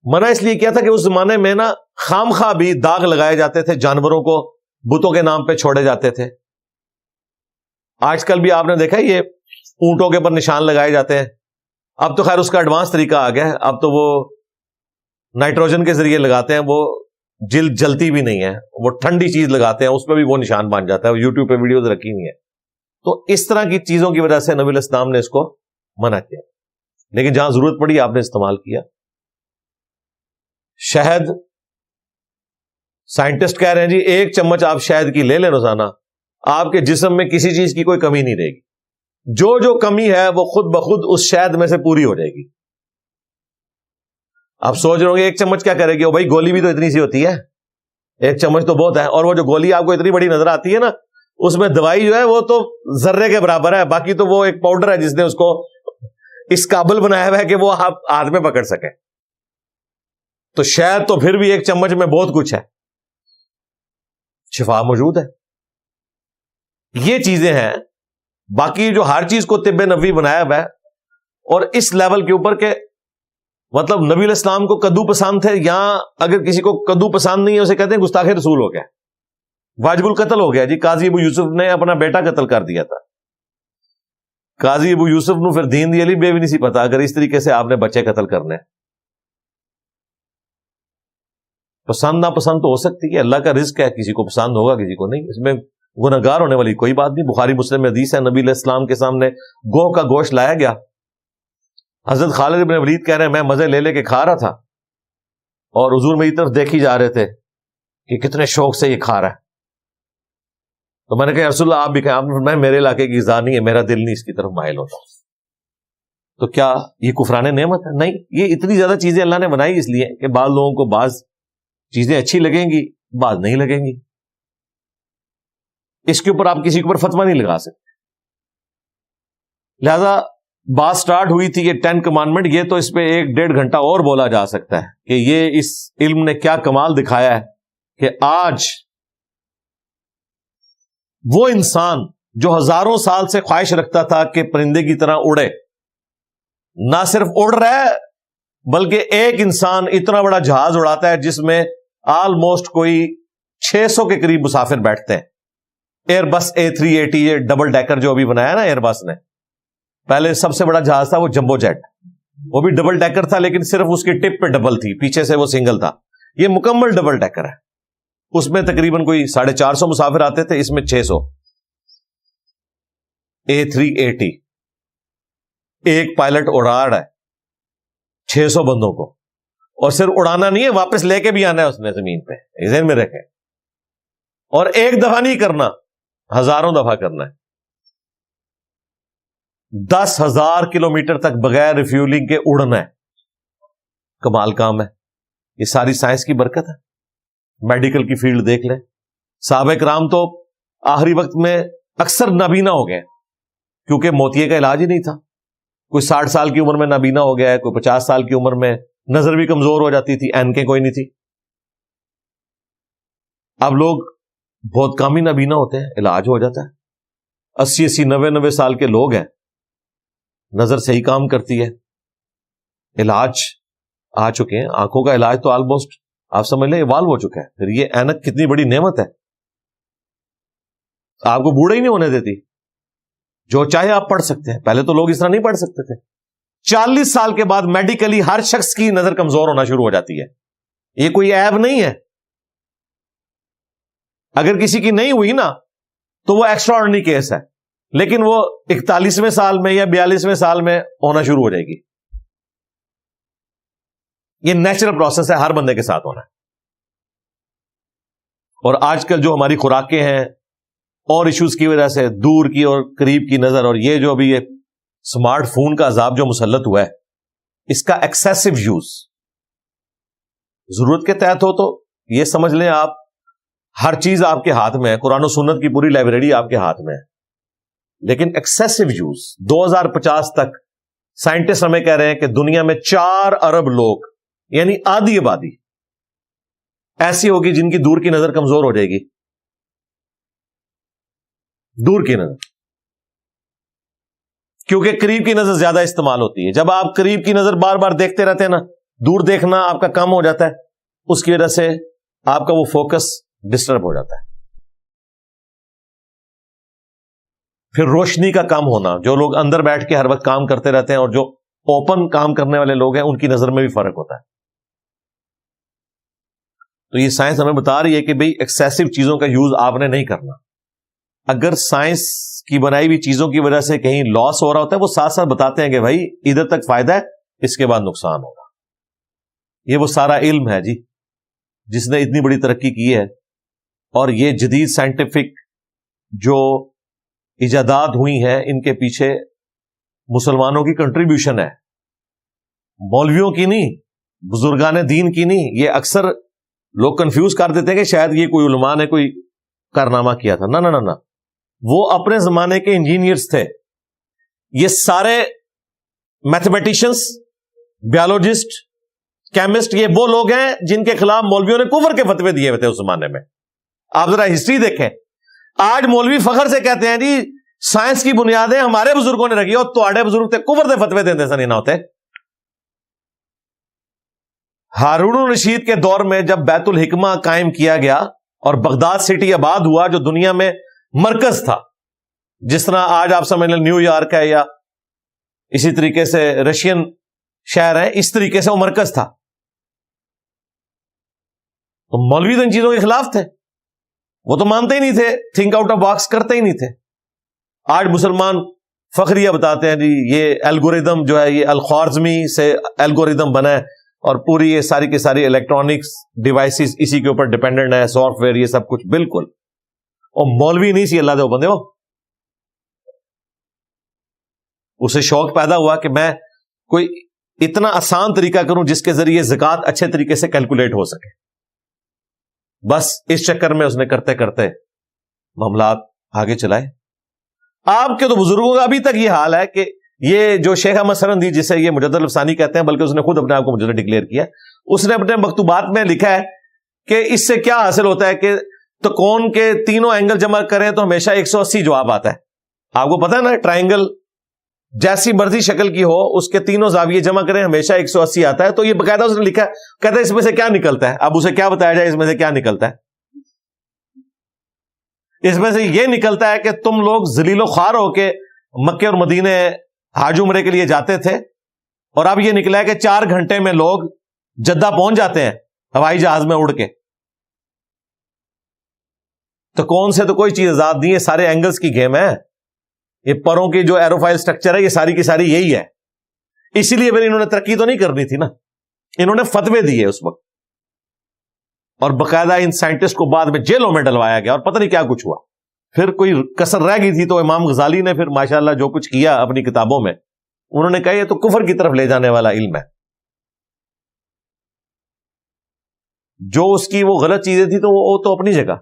منع اس لیے کیا تھا کہ اس زمانے میں نا خام خواہ بھی داغ لگائے جاتے تھے، جانوروں کو بتوں کے نام پہ چھوڑے جاتے تھے. آج کل بھی آپ نے دیکھا یہ اونٹوں کے اوپر نشان لگائے جاتے ہیں. اب تو خیر اس کا ایڈوانس طریقہ آ گیا ہے, اب تو وہ نائٹروجن کے ذریعے لگاتے ہیں, وہ جلد جلتی بھی نہیں ہے, وہ ٹھنڈی چیز لگاتے ہیں, اس پہ بھی وہ نشان بن جاتا ہے. یوٹیوب پہ ویڈیوز رکھی ہوئی ہیں. تو اس طرح کی چیزوں کی وجہ سے نبی علیہ السلام نے اس کو منع کیا, لیکن جہاں ضرورت پڑی آپ نے استعمال کیا. شہد, سائنٹسٹ کہہ رہے ہیں جی 1 چمچ آپ شہد کی لے لیں روزانہ, آپ کے جسم میں کسی چیز کی کوئی کمی نہیں رہے گی. جو کمی ہے وہ خود بخود اس شہد میں سے پوری ہو جائے گی. آپ سوچ رہے ہوں گے 1 چمچ کیا کرے گی؟ بھائی گولی بھی تو اتنی سی ہوتی ہے, 1 چمچ تو بہت ہے. اور وہ جو گولی آپ کو اتنی بڑی نظر آتی ہے نا, اس میں دوائی جو ہے وہ تو ذرے کے برابر ہے, باقی تو وہ ایک پاؤڈر ہے جس نے اس کو اس قابل بنایا ہوا ہے کہ وہ آپ ہاتھ میں پکڑ سکے. تو شاید تو پھر بھی 1 چمچ میں بہت کچھ ہے, شفا موجود ہے. یہ چیزیں ہیں. باقی جو ہر چیز کو طب نبوی بنایا ہوا ہے, اور اس لیول کے اوپر کہ مطلب نبی علیہ السلام کو کدو پسند تھے, یا اگر کسی کو کدو پسند نہیں ہے اسے کہتے ہیں گستاخ رسول ہو گیا, واجب القتل ہو گیا. جی قاضی ابو یوسف نے اپنا بیٹا قتل کر دیا تھا. قاضی ابو یوسف نو پھر دین دی علی بے بھی نہیں سی پتا اگر اس طریقے سے آپ نے بچے قتل کرنے. پسند ناپسند تو ہو سکتی ہے, اللہ کا رزق ہے, کسی کو پسند ہوگا کسی کو نہیں, اس میں گنہگار ہونے والی کوئی بات نہیں. بخاری مسلم میں حدیث ہے, نبی علیہ السلام کے سامنے گوہ کا گوشت لایا گیا. حضرت خالد بن ولید کہہ رہے ہیں میں مزے لے لے کے کھا رہا تھا, اور حضور میری طرف دیکھ ہی جا رہے تھے کہ کتنے شوق سے یہ کھا رہا ہے. تو میں نے کہا رسول اللہ آپ بھی کہیں, میں میرے علاقے کی غذا نہیں ہے, میرا دل نہیں اس کی طرف مائل ہوتا. تو کیا یہ کفران نعمت ہے؟ نہیں, یہ اتنی زیادہ چیزیں اللہ نے بنائی اس لیے کہ بعض لوگوں کو بعض چیزیں اچھی لگیں گی, بعض نہیں لگیں گی. اس کے اوپر آپ کسی کے اوپر فتویٰ نہیں لگا سکتے. لہذا بات سٹارٹ ہوئی تھی یہ 10 کمانڈمنٹ, یہ تو اس پہ 1-1.5 گھنٹہ اور بولا جا سکتا ہے کہ یہ اس علم نے کیا کمال دکھایا ہے کہ آج وہ انسان جو ہزاروں سال سے خواہش رکھتا تھا کہ پرندے کی طرح اڑے, نہ صرف اڑ رہا ہے بلکہ ایک انسان اتنا بڑا جہاز اڑاتا ہے جس میں آلموسٹ کوئی 600 کے قریب مسافر بیٹھتے ہیں. ایئر بس A380 یہ ڈبل ڈیکر جو ابھی بنایا نا ایئر بس نے, پہلے سب سے بڑا جہاز تھا وہ جمبو جیٹ, وہ بھی ڈبل ڈیکر تھا لیکن صرف اس کی ٹپ پہ ڈبل تھی, پیچھے سے وہ سنگل تھا. یہ مکمل ڈبل ڈیکر ہے, اس میں تقریباً کوئی 450 مسافر آتے تھے, اس میں 600. A380 ایک پائلٹ اڑا رہا ہے 600 بندوں کو, اور صرف اڑانا نہیں ہے, واپس لے کے بھی آنا ہے اس نے زمین پہ, ذہن میں رکھیں. اور ایک دفعہ نہیں کرنا, ہزاروں دفعہ کرنا ہے. 10,000 کلومیٹر تک بغیر ریفیولنگ کے اڑنا ہے. کمال کام ہے, یہ ساری سائنس کی برکت ہے. میڈیکل کی فیلڈ دیکھ لیں, صحابہ کرام تو آخری وقت میں اکثر نابینا ہو گئے کیونکہ موتیے کا علاج ہی نہیں تھا. کوئی 60 سال کی عمر میں نابینا ہو گیا ہے, کوئی 50 سال کی عمر میں, نظر بھی کمزور ہو جاتی تھی, اینکیں کوئی نہیں تھی. اب لوگ بہت کم ہی نابینا ہوتے ہیں, علاج ہو جاتا ہے. 80 90 سال کے لوگ ہیں, نظر صحیح کام کرتی ہے, علاج آ چکے ہیں. آنکھوں کا علاج تو آلموسٹ آپ سمجھ لیں ایوالو ہو چکا ہے. پھر یہ اینک کتنی بڑی نعمت ہے, آپ کو بوڑھا ہی نہیں ہونے دیتی, جو چاہے آپ پڑھ سکتے ہیں. پہلے تو لوگ اس طرح نہیں پڑھ سکتے تھے. 40 سال کے بعد میڈیکلی ہر شخص کی نظر کمزور ہونا شروع ہو جاتی ہے. یہ کوئی عیب نہیں ہے. اگر کسی کی نہیں ہوئی نا تو وہ ایکسٹرا آرڈنری کیس ہے, لیکن وہ 41ویں سال میں یا 42ویں سال میں ہونا شروع ہو جائے گی. یہ نیچرل پروسیس ہے, ہر بندے کے ساتھ ہونا ہے. اور آج کل جو ہماری خوراکیں ہیں اور ایشوز کی وجہ سے دور کی اور قریب کی نظر, اور یہ جو ابھی یہ سمارٹ فون کا عذاب جو مسلط ہوا ہے, اس کا ایکسیسو یوز ضرورت کے تحت ہو تو یہ سمجھ لیں آپ ہر چیز آپ کے ہاتھ میں ہے, قرآن و سنت کی پوری لائبریری آپ کے ہاتھ میں ہے. لیکن ایکسیسو یوز 2050 تک سائنٹسٹ ہمیں کہہ رہے ہیں کہ دنیا میں 4 ارب لوگ یعنی آدھی آبادی ایسی ہوگی جن کی دور کی نظر کمزور ہو جائے گی. دور کی نظر, کیونکہ قریب کی نظر زیادہ استعمال ہوتی ہے. جب آپ قریب کی نظر بار بار دیکھتے رہتے ہیں نا, دور دیکھنا آپ کا کم ہو جاتا ہے, اس کی وجہ سے آپ کا وہ فوکس ڈسٹرب ہو جاتا ہے. پھر روشنی کا کم ہونا، جو لوگ اندر بیٹھ کے ہر وقت کام کرتے رہتے ہیں اور جو اوپن کام کرنے والے لوگ ہیں ان کی نظر میں بھی فرق ہوتا ہے. تو یہ سائنس ہمیں بتا رہی ہے کہ بھئی ایکسیسو چیزوں کا یوز آپ نے نہیں کرنا. اگر سائنس کی بنائی ہوئی چیزوں کی وجہ سے کہیں لاس ہو رہا ہوتا ہے، وہ ساتھ ساتھ بتاتے ہیں کہ بھائی ادھر تک فائدہ ہے، اس کے بعد نقصان ہوگا. یہ وہ سارا علم ہے جی جس نے اتنی بڑی ترقی کی ہے، اور یہ جدید سائنٹیفک جو ایجادات ہوئی ہیں ان کے پیچھے مسلمانوں کی کنٹریبیوشن ہے، مولویوں کی نہیں، بزرگان دین کی نہیں. یہ اکثر لوگ کنفیوز کر دیتے ہیں کہ شاید یہ کوئی علماء نے کوئی کارنامہ کیا تھا. نہ، وہ اپنے زمانے کے انجینئرز تھے. یہ سارے میتھمیٹیشینس، بیالوجسٹ، کیمسٹ، یہ وہ لوگ ہیں جن کے خلاف مولویوں نے کفر کے فتوے دیے ہوئے تھے اس زمانے میں. آپ ذرا ہسٹری دیکھیں. آج مولوی فخر سے کہتے ہیں جی سائنس کی بنیادیں ہمارے بزرگوں نے رکھی، اور تواڈے بزرگ تے کفر دے فتوے دیندے سن. نہ ہوتے. ہارون الرشید کے دور میں جب بیت الحکمہ قائم کیا گیا اور بغداد سٹی آباد ہوا جو دنیا میں مرکز تھا، جس طرح آج آپ سمجھ لیں نیو یارک ہے یا اسی طریقے سے رشین شہر ہے، اس طریقے سے وہ مرکز تھا. تو مولوی تو ان چیزوں کے خلاف تھے، وہ تو مانتے ہی نہیں تھے، تھنک آؤٹ آف باکس کرتے ہی نہیں تھے. آج مسلمان فخریہ بتاتے ہیں جی یہ الگوریدم جو ہے یہ الخوارزمی سے الگوریدم بنا ہے، اور پوری یہ ساری کی ساری الیکٹرانکس ڈیوائسز اسی کے اوپر ڈیپینڈنٹ ہے، سافٹ ویئر، یہ سب کچھ. بالکل. اور مولوی نہیں سی اللہ دے بندے ہو. اسے شوق پیدا ہوا کہ میں کوئی اتنا آسان طریقہ کروں جس کے ذریعے زکوٰۃ اچھے طریقے سے کیلکولیٹ ہو سکے. بس اس چکر میں اس نے کرتے کرتے معاملات آگے چلائے. آپ کے تو بزرگوں کا ابھی تک یہ حال ہے کہ یہ جو شیخ احمد سرندی، جسے یہ مجدد الافسانی کہتے ہیں، بلکہ اس نے خود اپنے آپ کو مجدد ڈکلیئر کیا، اس نے اپنے مکتوبات میں لکھا ہے کہ اس سے کیا حاصل ہوتا ہے کہ تو کون کے تینوں اینگل جمع کریں تو ہمیشہ 180 جواب آتا ہے. آپ کو پتا ہے نا، ٹرائنگل جیسی مرضی شکل کی ہو اس کے تینوں زاویے جمع کریں ہمیشہ 180 آتا ہے. تو یہ باقاعدہ اس نے لکھا ہے، کہتا ہے اس میں سے کیا نکلتا ہے. اب اسے کیا بتایا جائے اس میں سے کیا نکلتا ہے؟ اس میں سے یہ نکلتا ہے کہ تم لوگ ذلیل و خوار ہو کے مکے اور مدینے حج عمرے کے لیے جاتے تھے، اور اب یہ نکلا ہے کہ 4 گھنٹے میں لوگ جدہ پہنچ جاتے ہیں ہوائی جہاز میں اڑ کے. تو کون سے تو کوئی چیز آزاد نہیں ہے، سارے اینگلز کی گیم ہے. یہ پروں کی جو ایروفائل سٹرکچر ہے یہ ساری کی ساری یہی ہے. اسی لیے پھر انہوں نے ترقی تو نہیں کرنی تھی نا، انہوں نے فتوے دیے اس وقت، اور باقاعدہ ان سائنٹسٹ کو بعد میں جیلوں میں ڈلوایا گیا، اور پتہ نہیں کیا کچھ ہوا. پھر کوئی کسر رہ گئی تھی تو امام غزالی نے پھر ماشاءاللہ جو کچھ کیا اپنی کتابوں میں، انہوں نے کہا یہ تو کفر کی طرف لے جانے والا علم ہے. جو اس کی وہ غلط چیزیں تھی تو وہ تو اپنی جگہ.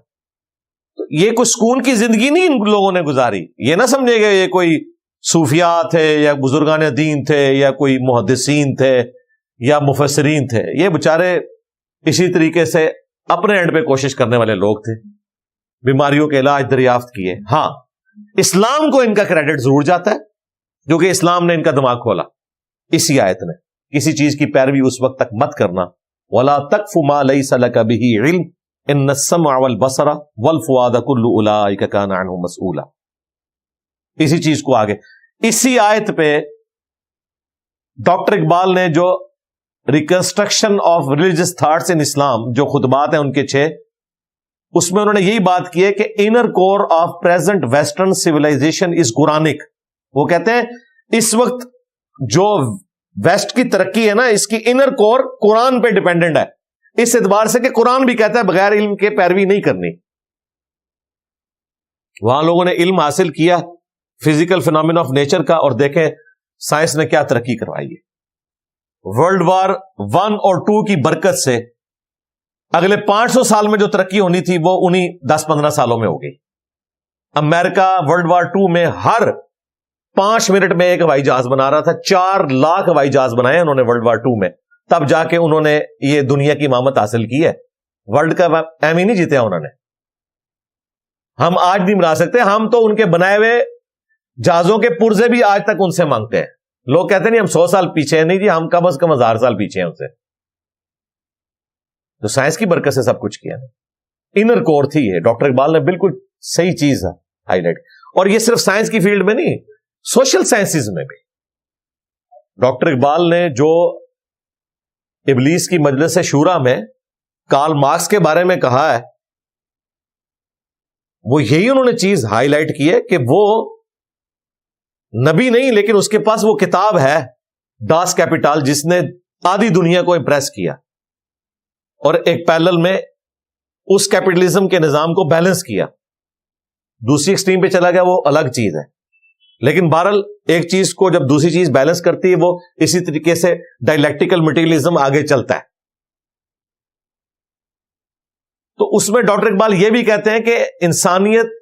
یہ کوئی سکون کی زندگی نہیں ان لوگوں نے گزاری. یہ نہ سمجھے گا یہ کوئی صوفیاء تھے یا بزرگان دین تھے یا کوئی محدثین تھے یا مفسرین تھے. یہ بےچارے اسی طریقے سے اپنے اینڈ پہ کوشش کرنے والے لوگ تھے، بیماریوں کے علاج دریافت کیے. ہاں اسلام کو ان کا کریڈٹ ضرور جاتا ہے کیونکہ اسلام نے ان کا دماغ کھولا. اسی آیت نے کسی چیز کی پیروی اس وقت تک مت کرنا، وَلَا تَقْفُ مَا لَيْسَ لَكَ بِهِ عِلْمٌ إِنَّ السَّمْعَ وَالْبَصَرَ وَالْفُؤَادَ كُلُّ أُولَٰئِكَ كَانَ عَنْهُ مَسْئُولًا. اسی چیز کو آگے اسی آیت پہ ڈاکٹر اقبال نے جو reconstruction of religious thoughts in Islam جو خطبات ہیں ان کے 6، اس میں انہوں نے یہی بات کی ہے کہ inner core of present western civilization is Quranic. وہ کہتے ہیں اس وقت جو ویسٹ کی ترقی ہے نا، اس کی انر کور قرآن پہ ڈیپینڈنٹ ہے، اس اعتبار سے کہ قرآن بھی کہتا ہے بغیر علم کے پیروی نہیں کرنی. وہاں لوگوں نے علم حاصل کیا فزیکل فینومینا آف نیچر کا، اور دیکھیں سائنس نے کیا ترقی کروائی ہے. ورلڈ وار 1 اور 2 کی برکت سے اگلے 500 سال میں جو ترقی ہونی تھی وہ انہی 10-15 سالوں میں ہو گئی. امریکہ ورلڈ وار 2 میں ہر 5 منٹ میں ایک ہوائی جہاز بنا رہا تھا. 4 لاکھ ہوائی جہاز بنائے انہوں نے ورلڈ وار 2 میں، تب جا کے انہوں نے یہ دنیا کی امامت حاصل کی ہے. ورلڈ کا ایم ہی نہیں جیتے انہوں نے. ہم آج نہیں بنا سکتے، ہم تو ان کے بنائے ہوئے جہازوں کے پرزے بھی آج تک ان سے مانگتے ہیں. لوگ کہتے نہیں ہم 100 سال پیچھے ہیں، نہیں جی ہم کم از کم 1000 سال پیچھے ہیں ان سے. تو سائنس کی برکت سے سب کچھ کیا. انر کور تھی یہ. ڈاکٹر اقبال نے بالکل صحیح چیز ہائی لائٹ. اور یہ صرف سائنس کی فیلڈ میں نہیں، سوشل سائنسز میں بھی. ڈاکٹر اقبال نے جو ابلیس کی مجلس شورا میں کارل مارکس کے بارے میں کہا ہے، وہ یہی انہوں نے چیز ہائی لائٹ کی ہے کہ وہ نبی نہیں، لیکن اس کے پاس وہ کتاب ہے ڈاس کیپیٹال، جس نے آدھی دنیا کو امپریس کیا اور ایک پیرلل میں اس کیپٹلزم کے نظام کو بیلنس کیا. دوسری ایکسٹریم پہ چلا گیا، وہ الگ چیز ہے. لیکن بہرحال ایک چیز کو جب دوسری چیز بیلنس کرتی ہے، وہ اسی طریقے سے ڈائلیکٹیکل مٹیریلزم آگے چلتا ہے. تو اس میں ڈاکٹر اقبال یہ بھی کہتے ہیں کہ انسانیت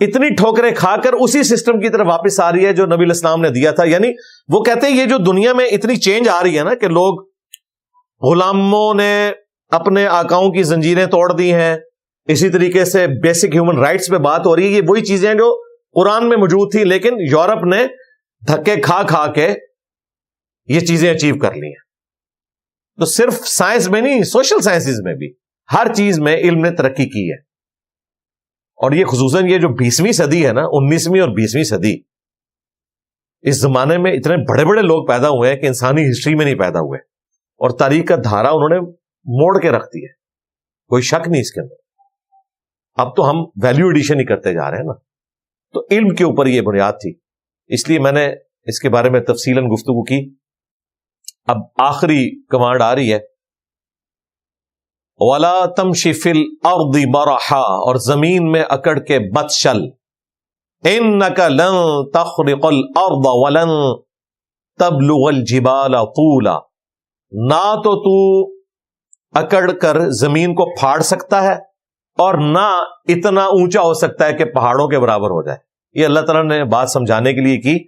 اتنی ٹھوکریں کھا کر اسی سسٹم کی طرف واپس آ رہی ہے جو نبی الاسلام نے دیا تھا. یعنی وہ کہتے ہیں یہ جو دنیا میں اتنی چینج آ رہی ہے نا، کہ لوگ غلاموں نے اپنے آقاؤں کی زنجیریں توڑ دی ہیں، اسی طریقے سے بیسک ہیومن رائٹس پہ بات ہو رہی ہے. یہ وہی چیزیں ہیں جو قرآن میں موجود تھی، لیکن یورپ نے دھکے کھا کھا کے یہ چیزیں اچیو کر لی ہیں. تو صرف سائنس میں نہیں، سوشل سائنسز میں بھی ہر چیز میں علم نے ترقی کی ہے. اور یہ خصوصاً یہ جو 20ویں صدی ہے نا، 19ویں اور 20ویں صدی، اس زمانے میں اتنے بڑے بڑے لوگ پیدا ہوئے ہیں کہ انسانی ہسٹری میں نہیں پیدا ہوئے، اور تاریخ کا دھارا انہوں نے موڑ کے رکھ دی ہے، کوئی شک نہیں اس کے اندر. اب تو ہم ویلیو ایڈیشن ہی کرتے جا رہے ہیں نا. تو علم کے اوپر یہ بنیاد تھی، اس لیے میں نے اس کے بارے میں تفصیلاً گفتگو کی. اب آخری کمانڈ آ رہی ہے، وَلَا تَمْشِ فِي الْأَرْضِ مَرَحًا، اور زمین میں اکڑ کے مت چل. إِنَّكَ لَن تَخْرِقَ الْأَرْضَ وَلَن تَبْلُغَ الْجِبَالَ طُولًا، نہ تو تو اکڑ کر زمین کو پھاڑ سکتا ہے اور نہ اتنا اونچا ہو سکتا ہے کہ پہاڑوں کے برابر ہو جائے. یہ اللہ تعالیٰ نے بات سمجھانے کے لیے کی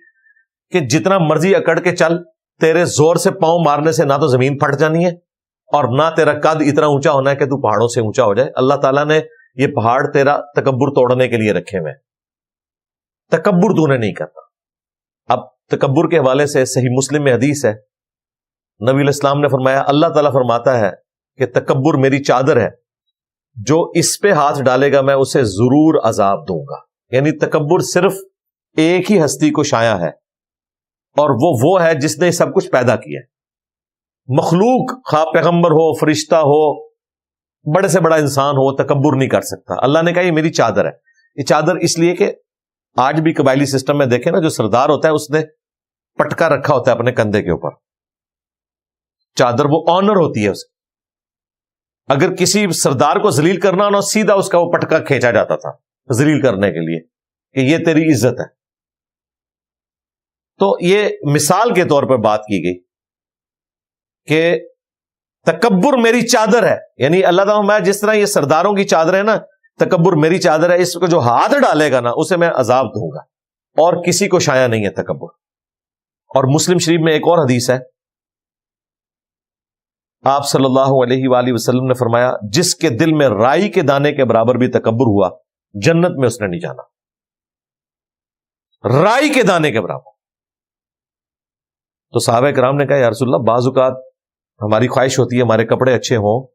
کہ جتنا مرضی اکڑ کے چل، تیرے زور سے پاؤں مارنے سے نہ تو زمین پھٹ جانی ہے اور نہ تیرا قد اتنا اونچا ہونا ہے کہ تو پہاڑوں سے اونچا ہو جائے. اللہ تعالیٰ نے یہ پہاڑ تیرا تکبر توڑنے کے لیے رکھے ہوئے، تکبر تو نے نہیں کرنا. اب تکبر کے حوالے سے صحیح مسلم میں حدیث ہے، نبی علیہ السلام نے فرمایا، اللہ تعالیٰ فرماتا ہے کہ تکبر میری چادر ہے، جو اس پہ ہاتھ ڈالے گا میں اسے ضرور عذاب دوں گا. یعنی تکبر صرف ایک ہی ہستی کو شایع ہے، اور وہ ہے جس نے سب کچھ پیدا کیا. مخلوق خواہ پیغمبر ہو، فرشتہ ہو، بڑے سے بڑا انسان ہو، تکبر نہیں کر سکتا. اللہ نے کہا یہ میری چادر ہے. یہ چادر اس لیے کہ آج بھی قبائلی سسٹم میں دیکھیں نا، جو سردار ہوتا ہے اس نے پٹکا رکھا ہوتا ہے اپنے کندھے کے اوپر، چادر، وہ آنر ہوتی ہے اس کی. اگر کسی سردار کو ذلیل کرنا نہ، سیدھا اس کا وہ پٹکا کھینچا جاتا تھا ذلیل کرنے کے لیے کہ یہ تیری عزت ہے. تو یہ مثال کے طور پر بات کی گئی کہ تکبر میری چادر ہے. یعنی اللہ تعالیٰ میں جس طرح یہ سرداروں کی چادر ہے نا، تکبر میری چادر ہے، اس کو جو ہاتھ ڈالے گا نا اسے میں عذاب دوں گا. اور کسی کو شایع نہیں ہے تکبر. اور مسلم شریف میں ایک اور حدیث ہے، آپ صلی اللہ علیہ وآلہ وسلم نے فرمایا، جس کے دل میں رائی کے دانے کے برابر بھی تکبر ہوا، جنت میں اس نے نہیں جانا. رائی کے دانے کے برابر. تو صحابہ کرام نے کہا یا رسول اللہ، بعض اوقات ہماری خواہش ہوتی ہے ہمارے کپڑے اچھے ہوں،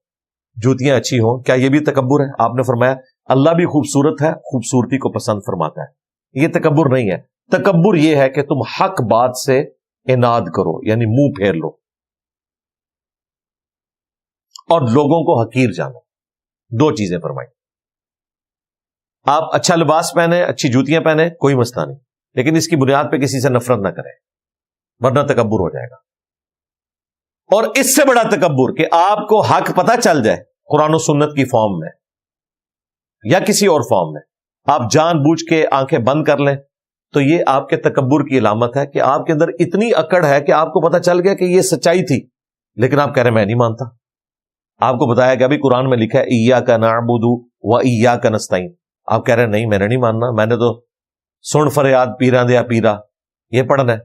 جوتیاں اچھی ہوں، کیا یہ بھی تکبر ہے؟ آپ نے فرمایا اللہ بھی خوبصورت ہے، خوبصورتی کو پسند فرماتا ہے. یہ تکبر نہیں ہے. تکبر یہ ہے کہ تم حق بات سے اناد کرو، یعنی منہ پھیر لو اور لوگوں کو حقیر جانو. دو چیزیں فرمائی. آپ اچھا لباس پہنے، اچھی جوتیاں پہنے، کوئی مسئلہ نہیں، لیکن اس کی بنیاد پہ کسی سے نفرت نہ کریں، ورنہ تکبر ہو جائے گا. اور اس سے بڑا تکبر کہ آپ کو حق پتہ چل جائے قرآن و سنت کی فارم میں یا کسی اور فارم میں، آپ جان بوجھ کے آنکھیں بند کر لیں، تو یہ آپ کے تکبر کی علامت ہے کہ آپ کے اندر اتنی اکڑ ہے کہ آپ کو پتہ چل گیا کہ یہ سچائی تھی، لیکن آپ کہہ رہے ہیں میں نہیں مانتا. آپ کو بتایا گیا بھی قرآن میں لکھا ہے ایاک نعبد و ایاک نستعین، آپ کہہ رہے ہیں نہیں میں نے نہیں ماننا، میں نے تو سن فریاد پیراں دیا پیرا یہ پڑھنا ہے.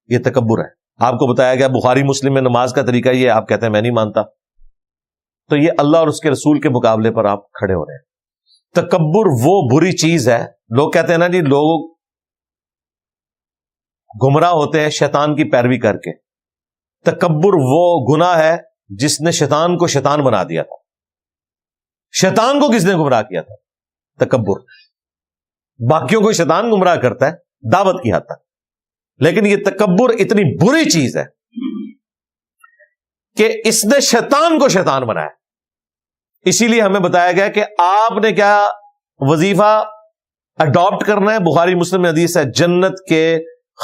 یہ تکبر ہے. آپ کو بتایا گیا بخاری مسلم میں نماز کا طریقہ یہ، آپ کہتے ہیں میں نہیں مانتا. تو یہ اللہ اور اس کے رسول کے مقابلے پر آپ کھڑے ہو رہے ہیں. تکبر وہ بری چیز ہے. لوگ کہتے ہیں نا جی لوگ گمراہ ہوتے ہیں شیطان کی پیروی کر کے. تکبر وہ گناہ ہے جس نے شیطان کو شیطان بنا دیا تھا. شیطان کو کس نے گمراہ کیا تھا؟ تکبر. باقیوں کو شیطان گمراہ کرتا ہے دعوت کی حد تک، لیکن یہ تکبر اتنی بری چیز ہے کہ اس نے شیطان کو شیطان بنایا. اسی لیے ہمیں بتایا گیا کہ آپ نے کیا وظیفہ اڈاپٹ کرنا ہے. بخاری مسلم میں حدیث ہے، جنت کے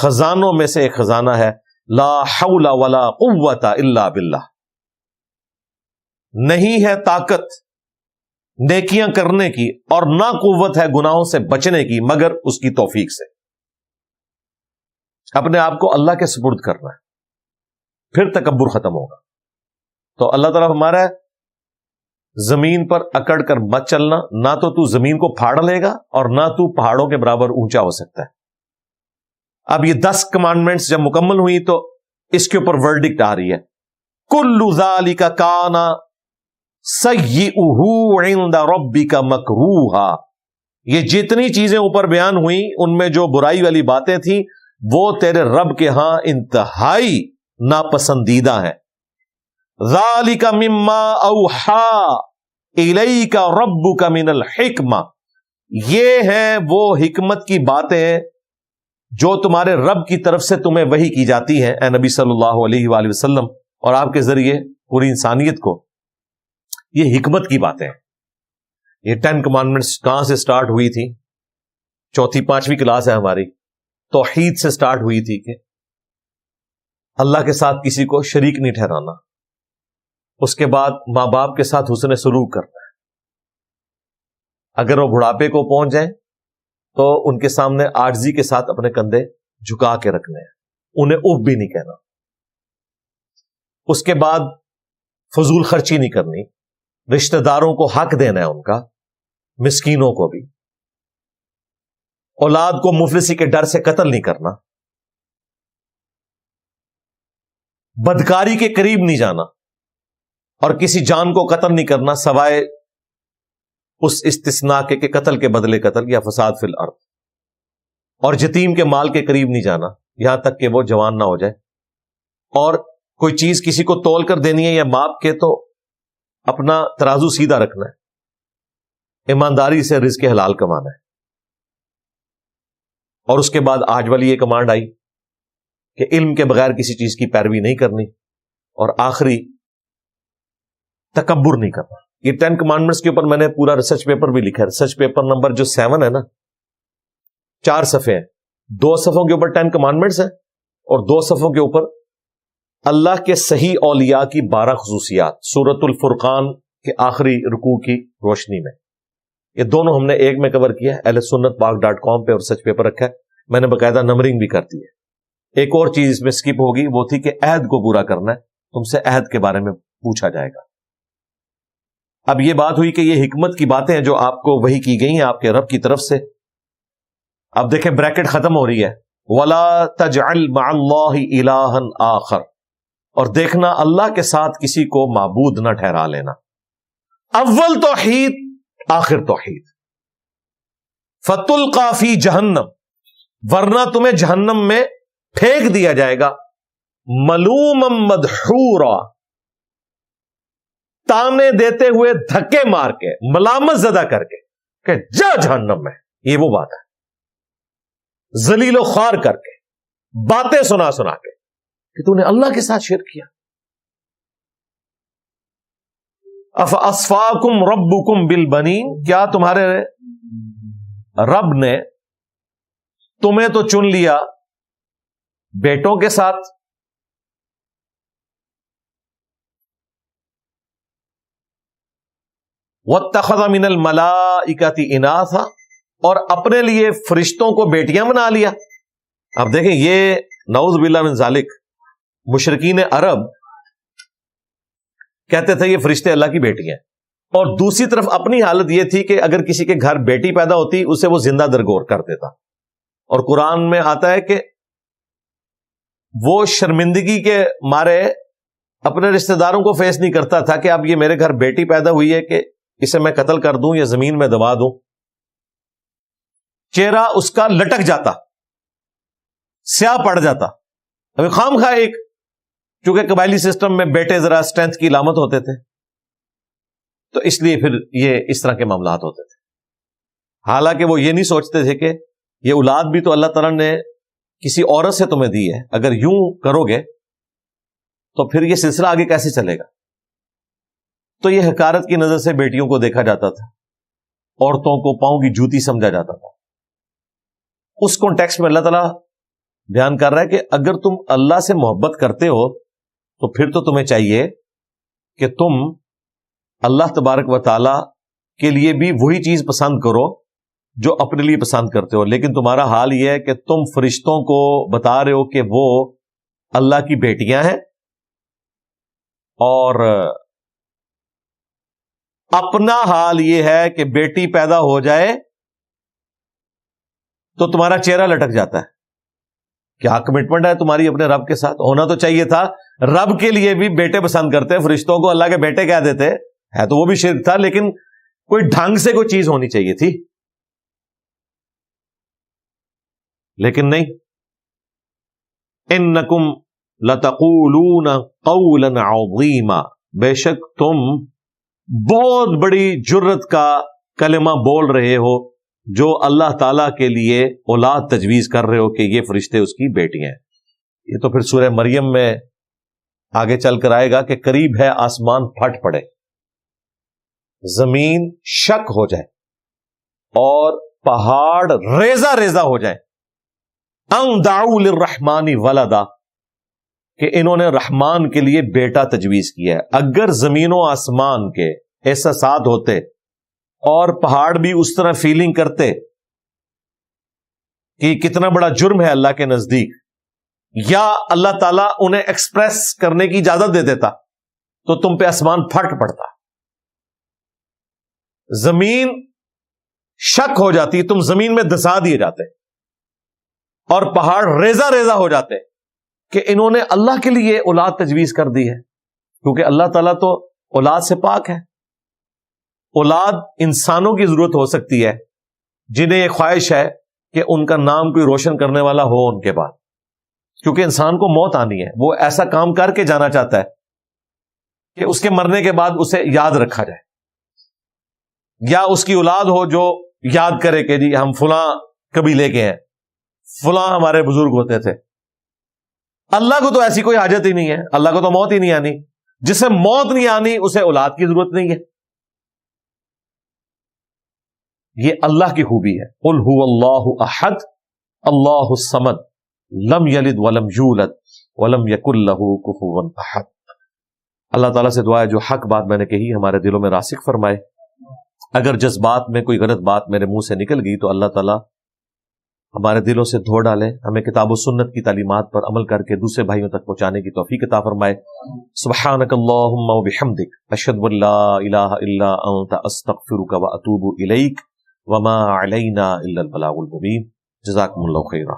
خزانوں میں سے ایک خزانہ ہے لا حول ولا قوت الا باللہ. نہیں ہے طاقت نیکیاں کرنے کی اور نہ قوت ہے گناہوں سے بچنے کی مگر اس کی توفیق سے. اپنے آپ کو اللہ کے سپرد کرنا ہے، پھر تکبر ختم ہوگا. تو اللہ تعالیٰ ہمارا ہے زمین پر اکڑ کر مت چلنا، نہ تو زمین کو پھاڑ لے گا اور نہ تو پہاڑوں کے برابر اونچا ہو سکتا ہے. اب یہ 10 کمانڈمنٹس جب مکمل ہوئی تو اس کے اوپر ورڈکٹ آ رہی ہے، کل ذالک کان سیئہ عند ربک مکروہا. یہ جتنی چیزیں اوپر بیان ہوئی ان میں جو برائی والی باتیں تھیں وہ تیرے رب کے ہاں انتہائی ناپسندیدہ ہیں. ذالک مما اوحی الیک ربک من الحکمہ. یہ ہیں وہ حکمت کی باتیں جو تمہارے رب کی طرف سے تمہیں وحی کی جاتی ہیں اے نبی صلی اللہ علیہ وآلہ وسلم، اور آپ کے ذریعے پوری انسانیت کو. یہ حکمت کی باتیں ہیں. یہ 10 کمانڈمنٹس کہاں سے سٹارٹ ہوئی تھی؟ 4تھی 5ویں کلاس ہے ہماری، توحید سے سٹارٹ ہوئی تھی کہ اللہ کے ساتھ کسی کو شریک نہیں ٹھہرانا. اس کے بعد ماں باپ کے ساتھ حسن سلوک کرنا ہے. اگر وہ بڑھاپے کو پہنچ جائیں تو ان کے سامنے عاجزی کے ساتھ اپنے کندھے جھکا کے رکھنے ہیں، انہیں اف بھی نہیں کہنا. اس کے بعد فضول خرچی نہیں کرنی، رشتہ داروں کو حق دینا ہے ان کا، مسکینوں کو بھی. اولاد کو مفلسی کے ڈر سے قتل نہیں کرنا، بدکاری کے قریب نہیں جانا اور کسی جان کو قتل نہیں کرنا سوائے اس استثناء کے کہ قتل کے بدلے قتل یا فساد فی الارض. اور یتیم کے مال کے قریب نہیں جانا یہاں تک کہ وہ جوان نہ ہو جائے. اور کوئی چیز کسی کو تول کر دینی ہے یا ماپ کے تو اپنا ترازو سیدھا رکھنا ہے، ایمانداری سے رزق حلال کمانا ہے. اور اس کے بعد آج والی یہ کمانڈ آئی کہ علم کے بغیر کسی چیز کی پیروی نہیں کرنی، اور آخری تکبر نہیں کرنا. یہ 10 کمانڈمنٹس کے اوپر میں نے پورا ریسرچ پیپر بھی لکھا ہے. ریسرچ پیپر نمبر جو 7 ہے نا، 4 صفحے ہیں. 2 صفحوں کے اوپر 10 کمانڈمنٹس ہیں اور 2 صفحوں کے اوپر اللہ کے صحیح اولیاء کی 12 خصوصیات سورۃ الفرقان کے آخری رکوع کی روشنی میں. یہ دونوں ہم نے ایک میں کور کیا ہے. اہل سنت پاک.com پہ اور ریسرچ پیپر رکھا ہے. میں نے باقاعدہ نمبرنگ بھی کر دی ہے. ایک اور چیز اس میں سکپ ہوگی، وہ تھی کہ عہد کو پورا کرنا ہے. تم سے عہد کے بارے میں پوچھا جائے گا. اب یہ بات ہوئی کہ یہ حکمت کی باتیں ہیں جو آپ کو وحی کی گئی ہیں آپ کے رب کی طرف سے. اب دیکھیں بریکٹ ختم ہو رہی ہے، وَلَا تَجْعَلْ مَعَ اللَّهِ إِلَٰهًا آخر. اور دیکھنا اللہ کے ساتھ کسی کو معبود نہ ٹھہرا لینا. اول توحید آخر توحید. فَتُلْقَىٰ فِي جَهَنَّمَ، ورنہ تمہیں جہنم میں پھینک دیا جائے گا. مَلُومًا مَدْحُورًا، تانے دیتے ہوئے، دھکے مار کے، ملامت زدہ کر کے کہ جا جہنم میں. یہ وہ بات ہے، ذلیل و خوار کر کے، باتیں سنا سنا کے کہ تو نے اللہ کے ساتھ شرک کیا. افاصفاکم ربکم بالبنین، کیا تمہارے رب نے تمہیں تو چن لیا بیٹوں کے ساتھ. وَاتَّخَذَ مِنَ الْمَلَائِكَةِ إِنَاثًا، اور اپنے لیے فرشتوں کو بیٹیاں بنا لیا. اب دیکھیں یہ نعوذ باللہ من ذالک، مشرکین عرب کہتے تھے یہ فرشتے اللہ کی بیٹی ہیں، اور دوسری طرف اپنی حالت یہ تھی کہ اگر کسی کے گھر بیٹی پیدا ہوتی اسے وہ زندہ درگور کر دیتا. اور قرآن میں آتا ہے کہ وہ شرمندگی کے مارے اپنے رشتہ داروں کو فیس نہیں کرتا تھا کہ اب یہ میرے گھر بیٹی پیدا ہوئی ہے کہ اسے میں قتل کر دوں یا زمین میں دبا دوں. چہرہ اس کا لٹک جاتا، سیاہ پڑ جاتا. ابھی خام خواہ ایک، چونکہ قبائلی سسٹم میں بیٹے ذرا اسٹرینتھ کی علامت ہوتے تھے تو اس لیے پھر یہ اس طرح کے معاملات ہوتے تھے. حالانکہ وہ یہ نہیں سوچتے تھے کہ یہ اولاد بھی تو اللہ تعالیٰ نے کسی عورت سے تمہیں دی ہے، اگر یوں کرو گے تو پھر یہ سلسلہ آگے کیسے چلے گا؟ تو یہ حقارت کی نظر سے بیٹیوں کو دیکھا جاتا تھا، عورتوں کو پاؤں کی جوتی سمجھا جاتا تھا۔ اس کانٹیکسٹ میں اللہ تعالیٰ بیان کر رہا ہے کہ اگر تم اللہ سے محبت کرتے ہو تو پھر تو تمہیں چاہیے کہ تم اللہ تبارک و تعالی کے لیے بھی وہی چیز پسند کرو جو اپنے لیے پسند کرتے ہو، لیکن تمہارا حال یہ ہے کہ تم فرشتوں کو بتا رہے ہو کہ وہ اللہ کی بیٹیاں ہیں، اور اپنا حال یہ ہے کہ بیٹی پیدا ہو جائے تو تمہارا چہرہ لٹک جاتا ہے۔ کیا کمٹمنٹ ہے تمہاری اپنے رب کے ساتھ؟ ہونا تو چاہیے تھا۔ رب کے لیے بھی بیٹے پسند کرتے، فرشتوں کو اللہ کے بیٹے کہہ دیتے، ہے تو وہ بھی شرک تھا، لیکن کوئی ڈھنگ سے کوئی چیز ہونی چاہیے تھی، لیکن نہیں۔ انکم لتقولون قولا عظیما، بے شک تم بہت بڑی جرت کا کلمہ بول رہے ہو جو اللہ تعالی کے لیے اولاد تجویز کر رہے ہو کہ یہ فرشتے اس کی بیٹیاں ہیں۔ یہ تو پھر سورہ مریم میں آگے چل کر آئے گا کہ قریب ہے آسمان پھٹ پڑے، زمین شک ہو جائے اور پہاڑ ریزہ ریزہ ہو جائے، ان دعوا للرحمن ولدا، کہ انہوں نے رحمان کے لیے بیٹا تجویز کیا ہے۔ اگر زمین و آسمان کے احساسات ہوتے اور پہاڑ بھی اس طرح فیلنگ کرتے کہ کتنا بڑا جرم ہے اللہ کے نزدیک، یا اللہ تعالیٰ انہیں ایکسپریس کرنے کی اجازت دے دیتا تو تم پہ آسمان پھٹ پڑتا، زمین شک ہو جاتی، تم زمین میں دسا دیے جاتے اور پہاڑ ریزہ ریزہ ہو جاتے کہ انہوں نے اللہ کے لیے اولاد تجویز کر دی ہے، کیونکہ اللہ تعالیٰ تو اولاد سے پاک ہے۔ اولاد انسانوں کی ضرورت ہو سکتی ہے جنہیں یہ خواہش ہے کہ ان کا نام کوئی روشن کرنے والا ہو ان کے بعد، کیونکہ انسان کو موت آنی ہے، وہ ایسا کام کر کے جانا چاہتا ہے کہ اس کے مرنے کے بعد اسے یاد رکھا جائے، یا اس کی اولاد ہو جو یاد کرے کہ جی ہم فلاں قبیلے کے ہیں، فلاں ہمارے بزرگ ہوتے تھے۔ اللہ کو تو ایسی کوئی حاجت ہی نہیں ہے، اللہ کو تو موت ہی نہیں آنی، جسے موت نہیں آنی اسے اولاد کی ضرورت نہیں ہے۔ یہ اللہ کی خوبی ہے۔ قل هو اللہ احد اللہ الصمد لم یلد ولم یولد ولم یکن له کفوا احد۔ اللہ تعالیٰ سے دعا ہے جو حق بات میں نے کہی ہمارے دلوں میں راسخ فرمائے، اگر جذبات میں کوئی غلط بات میرے منہ سے نکل گئی تو اللہ تعالیٰ ہمارے دلوں سے دھو ڈالے، ہمیں کتاب و سنت کی تعلیمات پر عمل کر کے دوسرے بھائیوں تک پہنچانے کی توفیق عطا فرمائے۔ سبحانک اللہم و بحمدک، اشہد ان لا الہ الا انت، استغفرک و اتوب الیک، وما علینا الا البلاغ المبین۔ جزاکم اللہ خیرا۔